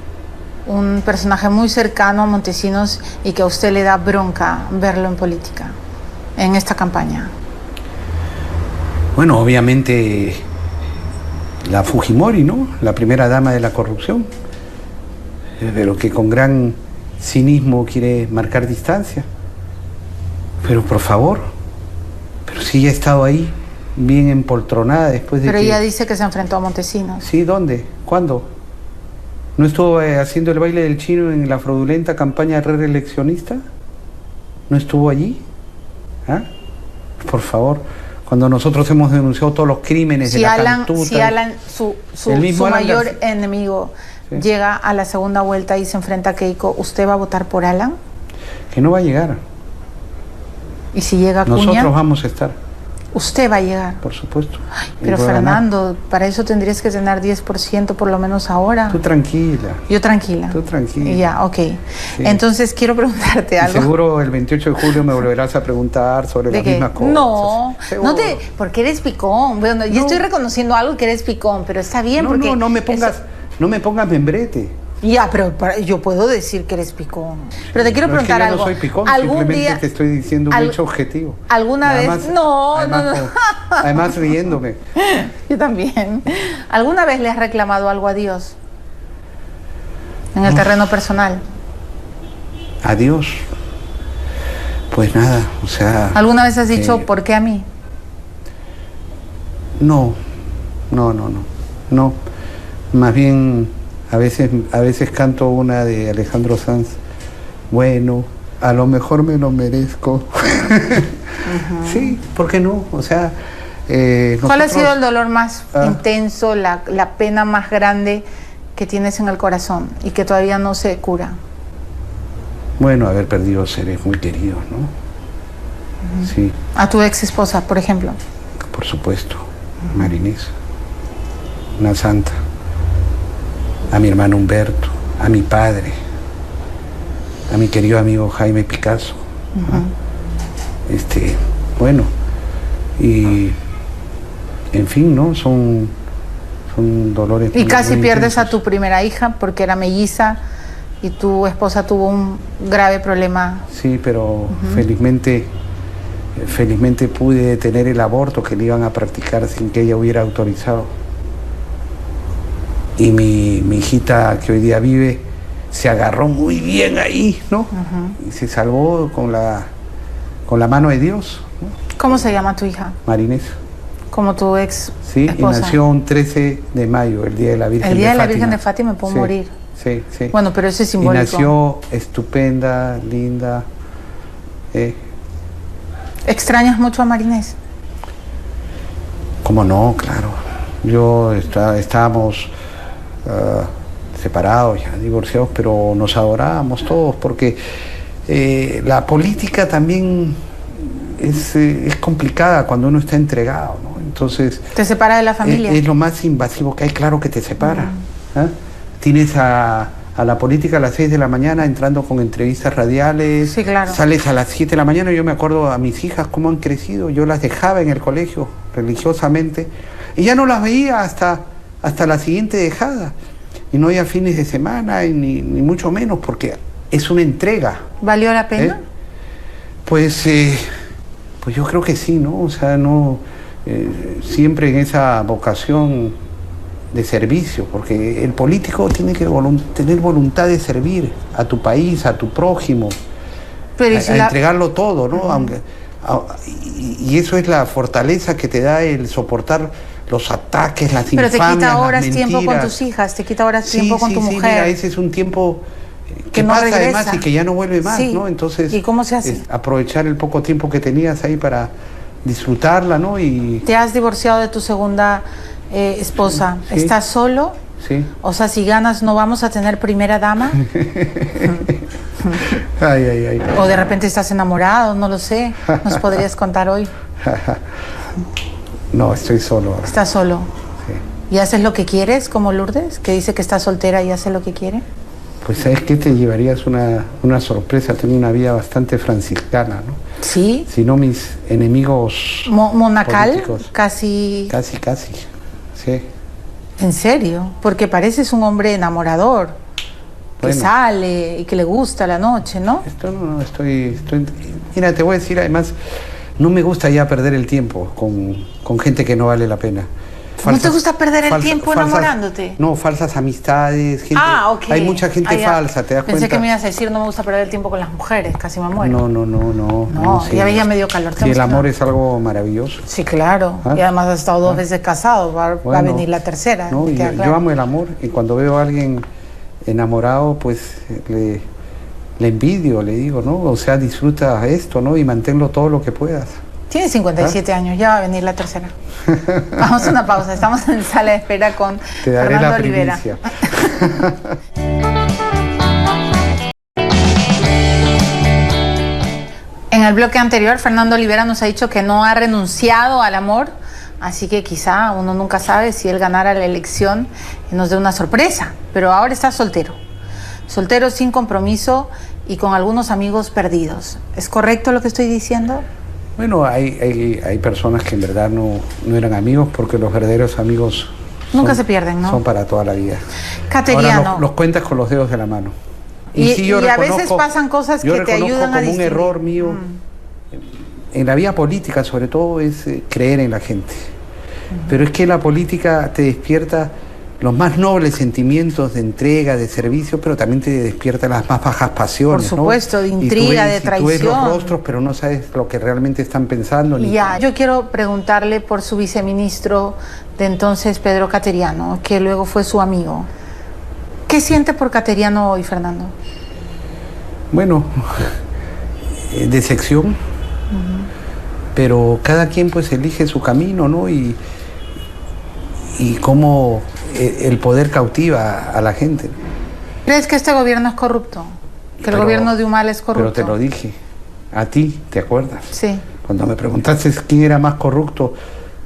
[SPEAKER 1] un personaje muy cercano a Montesinos y que a usted le da bronca verlo en política, en esta campaña?
[SPEAKER 2] Bueno, obviamente la Fujimori, ¿no? La primera dama de la corrupción, pero que con gran cinismo quiere marcar distancia. Pero por favor, pero si ella ha estado ahí, bien empoltronada después de
[SPEAKER 1] Pero ella dice que se enfrentó a Montesinos.
[SPEAKER 2] Sí, ¿dónde? ¿Cuándo? ¿No estuvo haciendo el baile del chino en la fraudulenta campaña reeleccionista? ¿No estuvo allí? ¿Ah? Por favor, cuando nosotros hemos denunciado todos los crímenes de la Cantuta...
[SPEAKER 1] Si Alan, su mayor enemigo, llega a la segunda vuelta y se enfrenta a Keiko, ¿usted va a votar por Alan?
[SPEAKER 2] Que no va a llegar.
[SPEAKER 1] ¿Y si llega Acuña?
[SPEAKER 2] Nosotros vamos a estar.
[SPEAKER 1] Usted va a llegar.
[SPEAKER 2] Por supuesto.
[SPEAKER 1] Ay, pero Fernando, para eso tendrías que tener 10% por lo menos ahora.
[SPEAKER 2] Tú tranquila.
[SPEAKER 1] Yo tranquila.
[SPEAKER 2] Tú tranquila.
[SPEAKER 1] Ya, ok. Sí. Entonces quiero preguntarte algo.
[SPEAKER 2] Y seguro el 28 de julio me volverás a preguntar sobre las mismas cosas.
[SPEAKER 1] No, porque eres picón. Bueno, yo estoy reconociendo algo que eres picón, pero está bien porque...
[SPEAKER 2] No me pongas membrete.
[SPEAKER 1] Ya, pero yo puedo decir que eres picón. Pero te quiero preguntar algo.
[SPEAKER 2] No soy picón, simplemente te estoy diciendo un hecho objetivo.
[SPEAKER 1] ¿Alguna vez? No.
[SPEAKER 2] Además riéndome.
[SPEAKER 1] Yo también. ¿Alguna vez le has reclamado algo a Dios? En el terreno personal.
[SPEAKER 2] ¿A Dios? Pues nada, o sea...
[SPEAKER 1] ¿Alguna vez has dicho, ¿por qué a mí?
[SPEAKER 2] No. Más bien... A veces canto una de Alejandro Sanz. Bueno, a lo mejor me lo merezco. Sí, ¿por qué no? O sea,
[SPEAKER 1] ¿cuál ha sido el dolor más intenso, la pena más grande que tienes en el corazón y que todavía no se cura?
[SPEAKER 2] Bueno, haber perdido seres muy queridos, ¿no? Sí,
[SPEAKER 1] A tu ex esposa, por ejemplo.
[SPEAKER 2] por supuesto. Marinés, una santa. A mi hermano Humberto, a mi padre, a mi querido amigo Jaime Picasso. Bueno, y en fin, ¿no? Son dolores.
[SPEAKER 1] Y casi
[SPEAKER 2] muy
[SPEAKER 1] pierdes a
[SPEAKER 2] intensos.
[SPEAKER 1] tu primera hija porque era melliza y tu esposa tuvo un grave problema.
[SPEAKER 2] Sí, pero felizmente pude detener el aborto que le iban a practicar sin que ella hubiera autorizado. Y mi hijita que hoy día vive se agarró muy bien ahí, ¿no? Y se salvó con la mano de Dios, ¿no?
[SPEAKER 1] ¿Cómo se llama tu hija?
[SPEAKER 2] Marinés.
[SPEAKER 1] Como tu ex
[SPEAKER 2] Sí,
[SPEAKER 1] esposa.
[SPEAKER 2] y nació un 13 de mayo, el Día de la Virgen de
[SPEAKER 1] El
[SPEAKER 2] Fátima.
[SPEAKER 1] día de la Virgen de Fátima me puedo
[SPEAKER 2] Sí,
[SPEAKER 1] morir.
[SPEAKER 2] Sí, sí.
[SPEAKER 1] Bueno, pero eso es
[SPEAKER 2] Y
[SPEAKER 1] simbólico.
[SPEAKER 2] nació estupenda, linda.
[SPEAKER 1] ¿Extrañas mucho a Marinés?
[SPEAKER 2] ¿Cómo no? Claro. Estábamos separados, ya divorciados, pero nos adorábamos todos, porque la política también es complicada cuando uno está entregado, ¿no? Entonces...
[SPEAKER 1] ¿Te separa de la familia?
[SPEAKER 2] Es lo más invasivo que hay, claro que te separa. ¿Ah? Tienes a la política a las 6 de la mañana entrando con entrevistas radiales.
[SPEAKER 1] Sí, claro.
[SPEAKER 2] Sales a las 7 de la mañana. Yo me acuerdo a mis hijas cómo han crecido. Yo las dejaba en el colegio religiosamente y ya no las veía hasta la siguiente dejada. Y no había fines de semana ni mucho menos, porque es una entrega.
[SPEAKER 1] ¿Valió la pena?
[SPEAKER 2] Pues yo creo que sí, ¿no? O sea, no siempre en esa vocación de servicio, porque el político tiene que tener voluntad de servir a tu país, a tu prójimo,
[SPEAKER 1] Pero
[SPEAKER 2] a entregarlo todo, ¿no? Y eso es la fortaleza que te da el soportar los ataques, las infamias,
[SPEAKER 1] Pero te quita
[SPEAKER 2] las
[SPEAKER 1] horas
[SPEAKER 2] mentiras.
[SPEAKER 1] tiempo con tus hijas, te quita horas
[SPEAKER 2] Sí,
[SPEAKER 1] tiempo con
[SPEAKER 2] sí,
[SPEAKER 1] tu
[SPEAKER 2] sí,
[SPEAKER 1] mujer.
[SPEAKER 2] mira, ese es un tiempo que
[SPEAKER 1] no
[SPEAKER 2] pasa
[SPEAKER 1] regresa.
[SPEAKER 2] además y que ya no vuelve más,
[SPEAKER 1] Sí.
[SPEAKER 2] ¿no? Entonces,
[SPEAKER 1] ¿Y cómo se hace?
[SPEAKER 2] aprovechar el poco tiempo que tenías ahí para disfrutarla, ¿no? Y
[SPEAKER 1] Te has divorciado de tu segunda esposa.
[SPEAKER 2] Sí.
[SPEAKER 1] ¿Estás solo?
[SPEAKER 2] sí.
[SPEAKER 1] O sea, si ganas, ¿no vamos a tener primera dama?
[SPEAKER 2] Ay.
[SPEAKER 1] ¿O de repente estás enamorado? No lo sé. ¿Nos podrías contar hoy?
[SPEAKER 2] No, estoy solo ahora.
[SPEAKER 1] ¿Estás solo?
[SPEAKER 2] Sí.
[SPEAKER 1] ¿Y haces lo que quieres, como Lourdes, que dice que está soltera y hace lo que quiere?
[SPEAKER 2] Pues sabes que te llevarías una sorpresa. Tengo una vida bastante franciscana, ¿no?
[SPEAKER 1] ¿Sí?
[SPEAKER 2] Si no, mis enemigos
[SPEAKER 1] ¿Monacal?
[SPEAKER 2] políticos.
[SPEAKER 1] Casi...
[SPEAKER 2] Casi, sí.
[SPEAKER 1] ¿En serio? Porque pareces un hombre enamorador, que
[SPEAKER 2] Bueno.
[SPEAKER 1] sale y que le gusta la noche, ¿no?
[SPEAKER 2] Estoy... Mira, te voy a decir, además, no me gusta ya perder el tiempo con gente que no vale la pena.
[SPEAKER 1] ¿No te gusta perder el tiempo enamorándote?
[SPEAKER 2] No, falsas amistades, gente...
[SPEAKER 1] Ok.
[SPEAKER 2] Hay mucha gente
[SPEAKER 1] Ya.
[SPEAKER 2] falsa, ¿te das
[SPEAKER 1] Pensé
[SPEAKER 2] cuenta?
[SPEAKER 1] que me ibas a decir, no me gusta perder el tiempo con las mujeres, casi me muero.
[SPEAKER 2] No.
[SPEAKER 1] No,
[SPEAKER 2] sí.
[SPEAKER 1] ya veía medio calor.
[SPEAKER 2] Sí, el amor es algo maravilloso.
[SPEAKER 1] Sí, claro.
[SPEAKER 2] ¿Ah?
[SPEAKER 1] Y además has estado 2 veces casado, va a
[SPEAKER 2] Bueno,
[SPEAKER 1] venir la tercera.
[SPEAKER 2] No,
[SPEAKER 1] me queda
[SPEAKER 2] yo
[SPEAKER 1] claro.
[SPEAKER 2] amo el amor y cuando veo a alguien enamorado, pues le envidio, le digo, ¿no? O sea, disfruta esto, ¿no? Y manténlo todo lo que puedas.
[SPEAKER 1] Tienes 57 años, ya va a venir la tercera. Vamos a una pausa, estamos en sala de espera con
[SPEAKER 2] Te daré
[SPEAKER 1] Fernando
[SPEAKER 2] la
[SPEAKER 1] Olivera.
[SPEAKER 2] primicia.
[SPEAKER 1] En el bloque anterior, Fernando Olivera nos ha dicho que no ha renunciado al amor, así que quizá uno nunca sabe si él ganara la elección y nos dé una sorpresa, pero ahora está soltero. Soltero sin compromiso y con algunos amigos perdidos. ¿Es correcto lo que estoy diciendo?
[SPEAKER 2] Bueno, hay personas que en verdad no eran amigos, porque los verdaderos amigos
[SPEAKER 1] Nunca se pierden, ¿no?
[SPEAKER 2] Son para toda la vida.
[SPEAKER 1] Cateriano.
[SPEAKER 2] Ahora los cuentas con los dedos de la mano.
[SPEAKER 1] Y
[SPEAKER 2] sí, yo
[SPEAKER 1] a veces
[SPEAKER 2] reconozco-
[SPEAKER 1] pasan cosas
[SPEAKER 2] yo
[SPEAKER 1] que te
[SPEAKER 2] reconozco
[SPEAKER 1] ayudan a
[SPEAKER 2] como un
[SPEAKER 1] distinguir.
[SPEAKER 2] error mío en la vida política, sobre todo, es creer en la gente. Pero es que la política te despierta los más nobles sentimientos de entrega, de servicio, pero también te despierta las más bajas pasiones.
[SPEAKER 1] Por supuesto,
[SPEAKER 2] ¿no?
[SPEAKER 1] de
[SPEAKER 2] Y tú
[SPEAKER 1] intriga,
[SPEAKER 2] ves-
[SPEAKER 1] de
[SPEAKER 2] y tú ves
[SPEAKER 1] traición.
[SPEAKER 2] los rostros, pero no sabes lo que realmente están pensando. Ni
[SPEAKER 1] Ya, yo quiero preguntarle por su viceministro de entonces, Pedro Cateriano, que luego fue su amigo. ¿Qué siente por Cateriano hoy, Fernando?
[SPEAKER 2] Bueno, decepción, pero cada quien pues elige su camino, ¿no? Y cómo el poder cautiva a la gente.
[SPEAKER 1] ¿Crees que este gobierno es corrupto? Que el gobierno de Humala es corrupto.
[SPEAKER 2] Pero te lo dije, a ti, ¿te acuerdas?
[SPEAKER 1] Sí.
[SPEAKER 2] Cuando me preguntaste quién era más corrupto,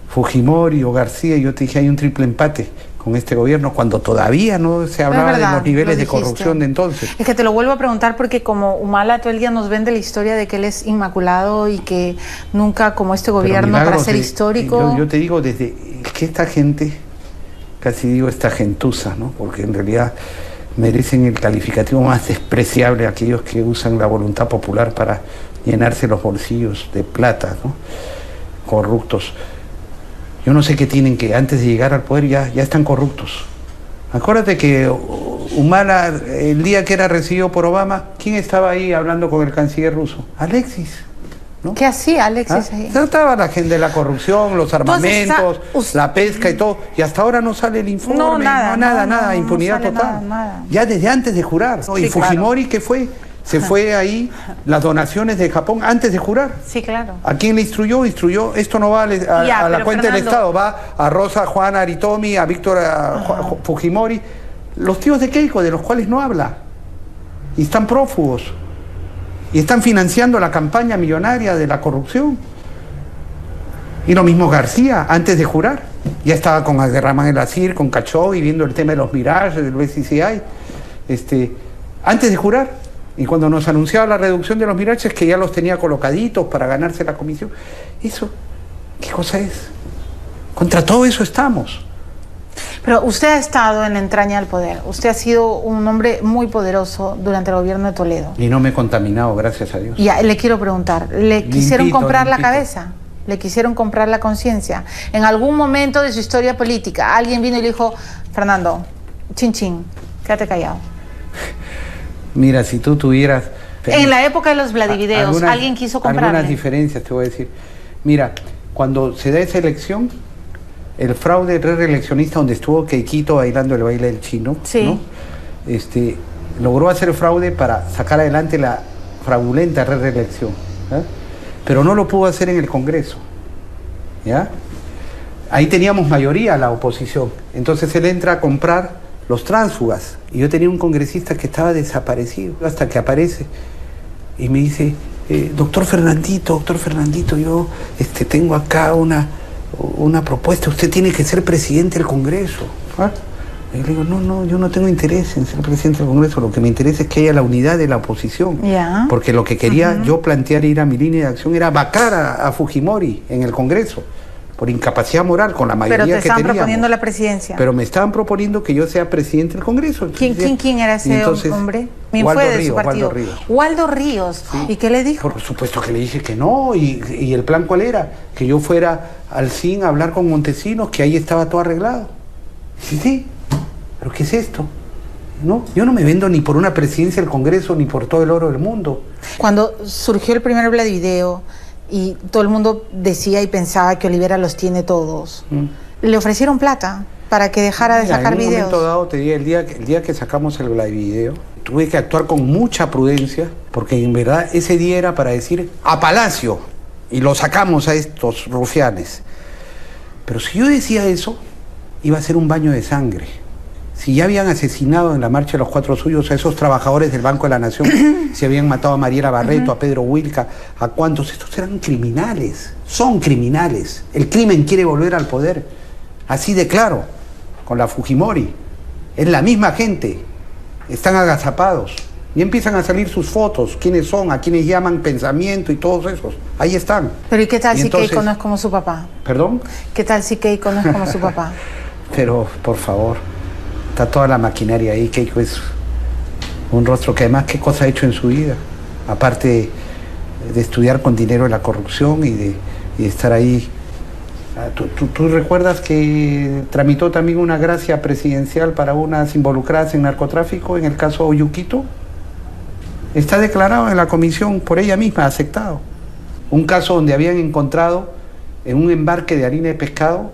[SPEAKER 2] Fujimori o García, yo te dije hay un triple empate con este gobierno, cuando todavía no se hablaba de los niveles de corrupción de entonces.
[SPEAKER 1] Es que te lo vuelvo a preguntar porque como Humala todo el día nos vende la historia de que él es inmaculado y que nunca como este gobierno para ser histórico...
[SPEAKER 2] Yo te digo, desde que esta gente, casi digo esta gentuza, ¿no? Porque en realidad merecen el calificativo más despreciable aquellos que usan la voluntad popular para llenarse los bolsillos de plata, ¿no? Corruptos. Yo no sé qué tienen, que antes de llegar al poder ya están corruptos. Acuérdate que Humala, el día que era recibido por Obama, ¿quién estaba ahí hablando con el canciller ruso? Alexis, ¿no?
[SPEAKER 1] ¿Qué hacía Alexis ahí?
[SPEAKER 2] Trataba la gente de la corrupción, los armamentos, la pesca y todo, y hasta ahora no sale el informe, nada, impunidad total. Nada. Ya desde antes de jurar, ¿no? Sí, y Fujimori, ¿qué fue? Se fue ahí las donaciones de Japón antes de jurar.
[SPEAKER 1] Sí, claro.
[SPEAKER 2] ¿A quién le instruyó? Esto no va a la cuenta del Estado, va a Rosa, Juana Aritomi, a Víctor Fujimori, los tíos de Keiko, de los cuales no habla. Y están prófugos. Y están financiando la campaña millonaria de la corrupción. Y lo mismo García, antes de jurar. Ya estaba con Abderramán El Azir, con Cachó, y viendo el tema de los Mirage, del BCCI. Antes de jurar. Y cuando nos anunciaba la reducción de los Miraches, que ya los tenía colocaditos para ganarse la comisión. Eso, ¿qué cosa es? Contra todo eso estamos.
[SPEAKER 1] Pero usted ha estado en la entraña del poder. Usted ha sido un hombre muy poderoso durante el gobierno de Toledo.
[SPEAKER 2] Y no me he contaminado, gracias a Dios.
[SPEAKER 1] Ya, le quiero preguntar, ¿le quisieron comprar la cabeza? ¿Le quisieron comprar la conciencia? En algún momento de su historia política, alguien vino y le dijo, Fernando, chin chin, quédate callado.
[SPEAKER 2] Mira, si tú tuvieras...
[SPEAKER 1] En la época de los Vladivideos, alguien quiso comprarle.
[SPEAKER 2] Algunas diferencias te voy a decir. Mira, cuando se da esa elección, el fraude reeleccionista donde estuvo Keikito bailando el baile del chino,
[SPEAKER 1] sí,
[SPEAKER 2] ¿no? Logró hacer fraude para sacar adelante la fraudulenta reelección, ¿eh? Pero no lo pudo hacer en el Congreso, ¿ya? Ahí teníamos mayoría la oposición, entonces él entra a comprar los tránsfugas, y yo tenía un congresista que estaba desaparecido, hasta que aparece y me dice, doctor Fernandito, yo tengo acá una propuesta, usted tiene que ser presidente del Congreso. ¿Ah? Y le digo, no, yo no tengo interés en ser presidente del Congreso, lo que me interesa es que haya la unidad de la oposición, porque lo que quería yo plantear, ir a mi línea de acción, era vacar a Fujimori en el Congreso, por incapacidad moral, con la mayoría que teníamos.
[SPEAKER 1] Pero te estaban proponiendo la presidencia.
[SPEAKER 2] Pero me estaban proponiendo que yo sea presidente del Congreso.
[SPEAKER 1] ¿Quién era ese hombre?
[SPEAKER 2] Waldo Ríos.
[SPEAKER 1] Waldo Ríos.
[SPEAKER 2] Sí.
[SPEAKER 1] ¿Y qué le dijo?
[SPEAKER 2] Por supuesto que le dije que no. ¿Y el plan cuál era? Que yo fuera al CIN a hablar con Montesinos, que ahí estaba todo arreglado. Sí. ¿Pero qué es esto? No, yo no me vendo ni por una presidencia del Congreso, ni por todo el oro del mundo.
[SPEAKER 1] Cuando surgió el primer Vladivideo, y todo el mundo decía y pensaba que Olivera los tiene todos, le ofrecieron plata para que dejara de sacar videos.
[SPEAKER 2] En un momento dado, te diría, el día que sacamos el Vladivideo, tuve que actuar con mucha prudencia, porque en verdad ese día era para decir a Palacio, y lo sacamos a estos rufianes. Pero si yo decía eso, iba a ser un baño de sangre. Si ya habían asesinado en la marcha de los 4 suyos a esos trabajadores del Banco de la Nación, si habían matado a Mariela Barreto, a Pedro Wilca, a cuántos, estos eran criminales, son criminales. El crimen quiere volver al poder, así de claro, con la Fujimori. Es la misma gente, están agazapados. Y empiezan a salir sus fotos, quiénes son, a quiénes llaman pensamiento y todos esos. Ahí están.
[SPEAKER 1] Pero ¿y qué tal si Keiko no es como su papá?
[SPEAKER 2] ¿Perdón?
[SPEAKER 1] ¿Qué tal si Keiko no es como su papá?
[SPEAKER 2] Pero, por favor, está toda la maquinaria ahí. Keiko es un rostro que además, ¿qué cosa ha hecho en su vida? Aparte de estudiar con dinero la corrupción y de estar ahí. ¿Tú recuerdas que tramitó también una gracia presidencial para unas involucradas en narcotráfico en el caso Oyuquito? Está declarado en la comisión por ella misma, aceptado. Un caso donde habían encontrado en un embarque de harina de pescado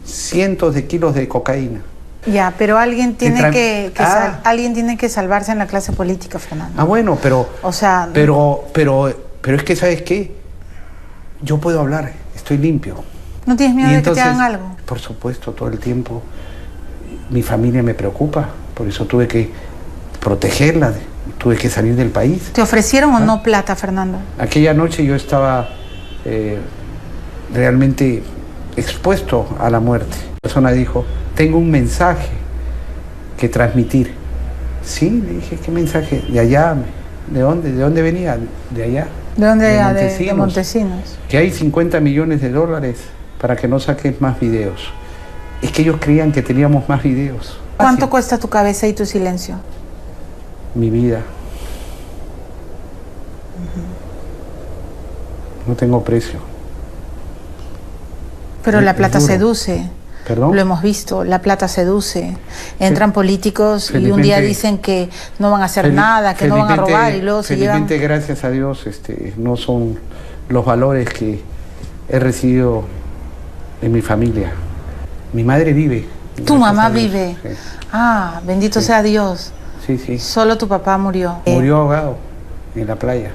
[SPEAKER 2] cientos de kilos de cocaína.
[SPEAKER 1] Ya, pero alguien tiene alguien tiene que salvarse en la clase política, Fernando.
[SPEAKER 2] Ah, bueno, pero...
[SPEAKER 1] O sea...
[SPEAKER 2] Pero es que, ¿sabes qué? Yo puedo hablar, estoy limpio.
[SPEAKER 1] ¿No tienes miedo de que te hagan algo?
[SPEAKER 2] Por supuesto, todo el tiempo. Mi familia me preocupa, por eso tuve que protegerla tuve que salir del país.
[SPEAKER 1] ¿Te ofrecieron o no plata, Fernando?
[SPEAKER 2] Aquella noche yo estaba realmente expuesto a la muerte. La persona dijo, tengo un mensaje que transmitir. Sí, le dije, ¿qué mensaje? De allá. ¿De dónde? ¿De dónde venía? De allá.
[SPEAKER 1] ¿De dónde?
[SPEAKER 2] De Montesinos. Que hay 50 millones de dólares para que no saques más videos. Es que ellos creían que teníamos más videos.
[SPEAKER 1] ¿Cuánto cuesta tu cabeza y tu silencio?
[SPEAKER 2] Mi vida. No tengo precio.
[SPEAKER 1] Pero la plata seduce.
[SPEAKER 2] ¿Perdón?
[SPEAKER 1] Lo hemos visto, la plata seduce. Entran políticos y un día dicen que no van a hacer nada, que no van a robar y luego se llevan...
[SPEAKER 2] Felizmente, gracias a Dios, no son los valores que he recibido en mi familia. Mi madre vive.
[SPEAKER 1] ¿Tu mamá vive? Sí. Ah, bendito sea Dios.
[SPEAKER 2] Sí, sí.
[SPEAKER 1] Solo tu papá murió.
[SPEAKER 2] Murió ahogado en la playa.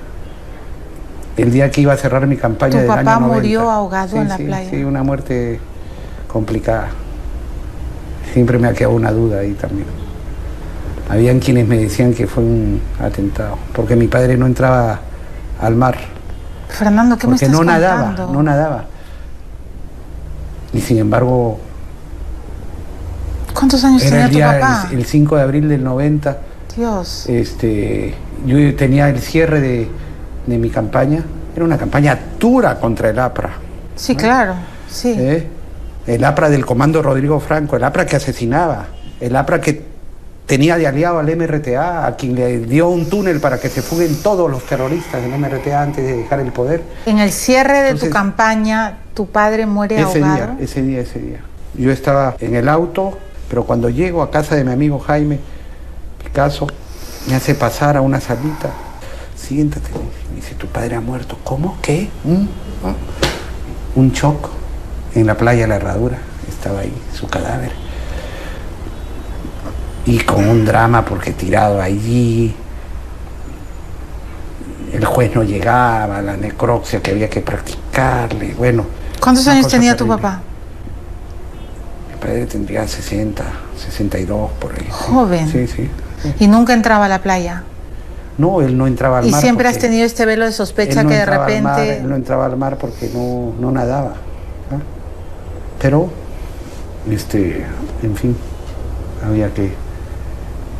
[SPEAKER 2] El día que iba a cerrar mi campaña del año 90.
[SPEAKER 1] ¿Tu papá murió ahogado en la playa?
[SPEAKER 2] Sí, una muerte complicada. Siempre me ha quedado una duda ahí también. Habían quienes me decían que fue un atentado, porque mi padre no entraba al mar.
[SPEAKER 1] Fernando, ¿qué me estás contando?
[SPEAKER 2] No nadaba. Y sin embargo...
[SPEAKER 1] ¿Cuántos años tenía tu papá?
[SPEAKER 2] El 5 de abril del 90.
[SPEAKER 1] Dios.
[SPEAKER 2] Yo tenía el cierre de mi campaña. Era una campaña dura contra el APRA.
[SPEAKER 1] Sí, ¿no? Claro, sí.
[SPEAKER 2] El APRA del comando Rodrigo Franco, el APRA que asesinaba, el APRA que tenía de aliado al MRTA, a quien le dio un túnel para que se fuguen todos los terroristas del MRTA antes de dejar el poder.
[SPEAKER 1] En el cierre de tu campaña, tu padre muere ahogado.
[SPEAKER 2] Ese día. Yo estaba en el auto, pero cuando llego a casa de mi amigo Jaime Picasso, me hace pasar a una salita. Siéntate, me dice, tu padre ha muerto. ¿Cómo? ¿Qué? Un shock. En la playa La Herradura estaba ahí su cadáver. Y con un drama porque tirado allí, el juez no llegaba, la necropsia que había que practicarle, bueno.
[SPEAKER 1] ¿Cuántos años tenía tu papá?
[SPEAKER 2] Mi padre tendría 60, 62 por ahí.
[SPEAKER 1] Joven.
[SPEAKER 2] Sí.
[SPEAKER 1] ¿Y nunca entraba a la playa?
[SPEAKER 2] No, él no entraba al mar.
[SPEAKER 1] ¿Y siempre has tenido este velo de sospecha que de repente...?
[SPEAKER 2] Él no entraba al mar porque no nadaba, ¿no? Pero, en fin, había que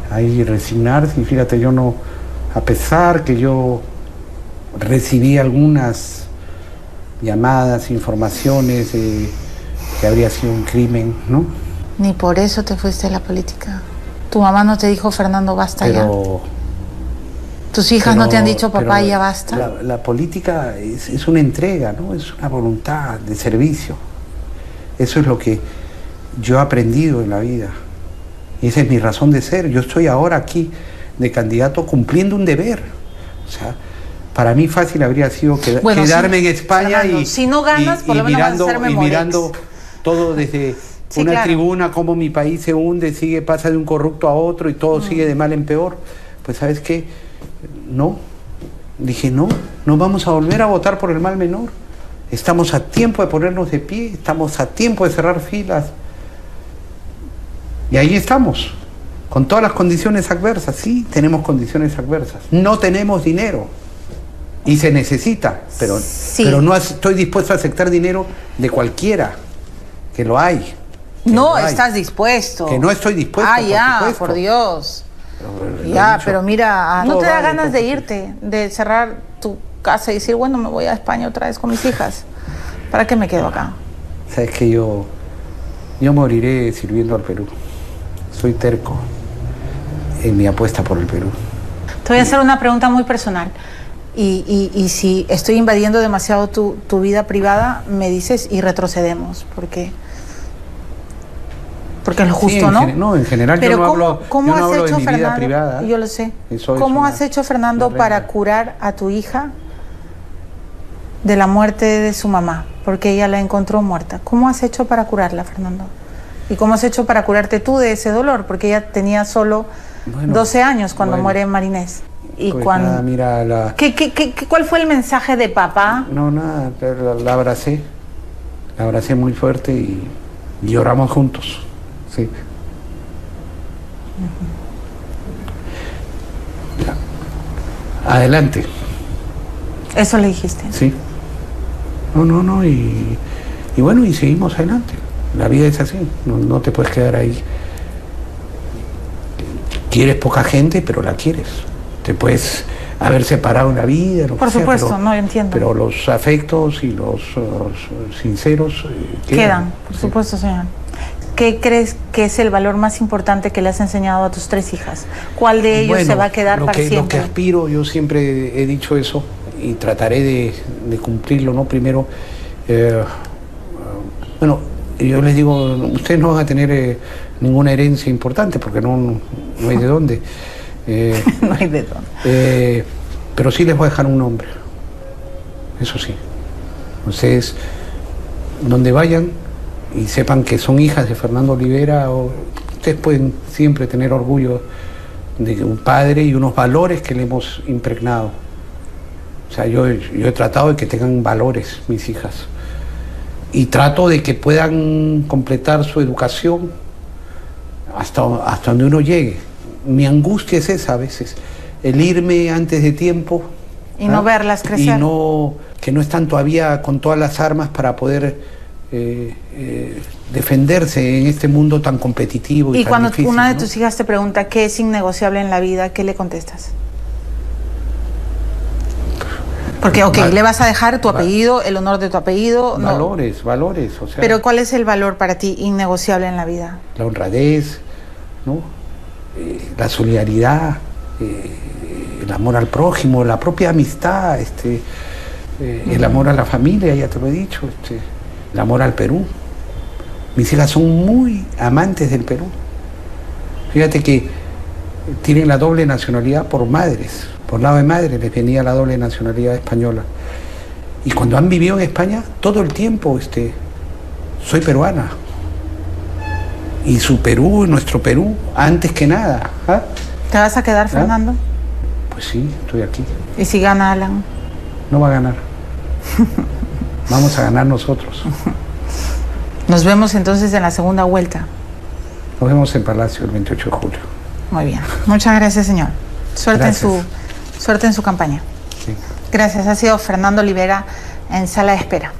[SPEAKER 2] ahí resignarse. Y fíjate, yo no, a pesar que yo recibí algunas llamadas, informaciones que habría sido un crimen, ¿no?
[SPEAKER 1] Ni por eso te fuiste a la política. Tu mamá no te dijo, Fernando, basta ya. Tus hijas no te han dicho, papá, ya basta.
[SPEAKER 2] La política es una entrega, ¿no? Es una voluntad de servicio. Eso es lo que yo he aprendido en la vida. Y esa es mi razón de ser. Yo estoy ahora aquí de candidato cumpliendo un deber. O sea, para mí fácil habría sido quedarme en España
[SPEAKER 1] Fernando, si no ganas, por lo menos vas a hacerme
[SPEAKER 2] mirando todo desde una tribuna, cómo mi país se hunde, pasa de un corrupto a otro y todo sigue de mal en peor. Pues ¿sabes qué? No. Dije, no vamos a volver a votar por el mal menor. Estamos a tiempo de ponernos de pie, estamos a tiempo de cerrar filas. Y ahí estamos, con todas las condiciones adversas. Sí, tenemos condiciones adversas. No tenemos dinero. Y se necesita, pero no estoy dispuesto a aceptar dinero de cualquiera, que lo hay.
[SPEAKER 1] No estás dispuesto.
[SPEAKER 2] Que no estoy dispuesto.
[SPEAKER 1] Por Dios. Pero mira, ¿no te da ganas de irte, de cerrar tu casa y decir, bueno, me voy a España otra vez con mis hijas? ¿Para qué me quedo acá?
[SPEAKER 2] Sabes que yo moriré sirviendo al Perú. Soy terco en mi apuesta por el Perú.
[SPEAKER 1] Te voy a hacer una pregunta muy personal. Y si estoy invadiendo demasiado tu vida privada, me dices y retrocedemos, porque es lo justo, ¿no?
[SPEAKER 2] No, en general.
[SPEAKER 1] Pero
[SPEAKER 2] ¿cómo has hecho, de mi vida privada?
[SPEAKER 1] Yo lo sé. ¿Cómo has hecho, Fernando, para curar a tu hija de la muerte de su mamá? Porque ella la encontró muerta. ¿Cómo has hecho para curarla, Fernando? ¿Y cómo has hecho para curarte tú de ese dolor? Porque ella tenía solo 12 años cuando muere Marinés. Y
[SPEAKER 2] pues
[SPEAKER 1] cuando...
[SPEAKER 2] nada, mira,
[SPEAKER 1] ¿Cuál fue el mensaje de papá?
[SPEAKER 2] No, nada, la abracé. La abracé muy fuerte y lloramos juntos. Sí. Adelante.
[SPEAKER 1] Eso le dijiste.
[SPEAKER 2] Sí. No, y bueno, y seguimos adelante. La vida es así, no te puedes quedar ahí. Quieres poca gente, pero la quieres. Te puedes haber separado en la vida,
[SPEAKER 1] Por supuesto, no entiendo.
[SPEAKER 2] Pero los afectos y los sinceros
[SPEAKER 1] quedan. Por supuesto, señor. ¿Qué crees que es el valor más importante que le has enseñado a tus 3 hijas? ¿Cuál de ellos se va a quedar para siempre?
[SPEAKER 2] Lo que aspiro, yo siempre he dicho eso y trataré de cumplirlo, ¿no? Primero, bueno, yo les digo, ustedes no van a tener ninguna herencia importante porque no hay de dónde.
[SPEAKER 1] No hay de dónde.
[SPEAKER 2] Pero sí les voy a dejar un nombre, eso sí. Ustedes, donde vayan y sepan que son hijas de Fernando Olivera, ustedes pueden siempre tener orgullo de un padre y unos valores que le hemos impregnado. O sea, yo he tratado de que tengan valores mis hijas y trato de que puedan completar su educación hasta donde uno llegue. Mi angustia es esa a veces, el irme antes de tiempo
[SPEAKER 1] y no verlas crecer,
[SPEAKER 2] y que no están todavía con todas las armas para poder defenderse en este mundo tan competitivo y tan
[SPEAKER 1] cuando
[SPEAKER 2] difícil,
[SPEAKER 1] una de tus hijas te pregunta qué es innegociable en la vida, ¿qué le contestas? Porque, le vas a dejar tu apellido, el honor de tu apellido.
[SPEAKER 2] Valores, o sea.
[SPEAKER 1] Pero ¿cuál es el valor para ti innegociable en la vida?
[SPEAKER 2] La honradez, ¿no? La solidaridad, el amor al prójimo, la propia amistad, el amor a la familia, ya te lo he dicho, el amor al Perú. Mis hijas son muy amantes del Perú. Fíjate que tienen la doble nacionalidad por madres. Por lado de madre les venía la doble nacionalidad española. Y cuando han vivido en España, todo el tiempo, soy peruana. Y su Perú, nuestro Perú, antes que nada. ¿Ah?
[SPEAKER 1] ¿Te vas a quedar, Fernando?
[SPEAKER 2] Pues sí, estoy aquí.
[SPEAKER 1] ¿Y si gana Alan?
[SPEAKER 2] No va a ganar. Vamos a ganar nosotros.
[SPEAKER 1] Nos vemos entonces en la segunda vuelta.
[SPEAKER 2] Nos vemos en Palacio el 28 de julio.
[SPEAKER 1] Muy bien. Muchas gracias, señor. Suerte en su campaña.
[SPEAKER 2] Sí.
[SPEAKER 1] Gracias. Ha sido Fernando Olivera en Sala de Espera.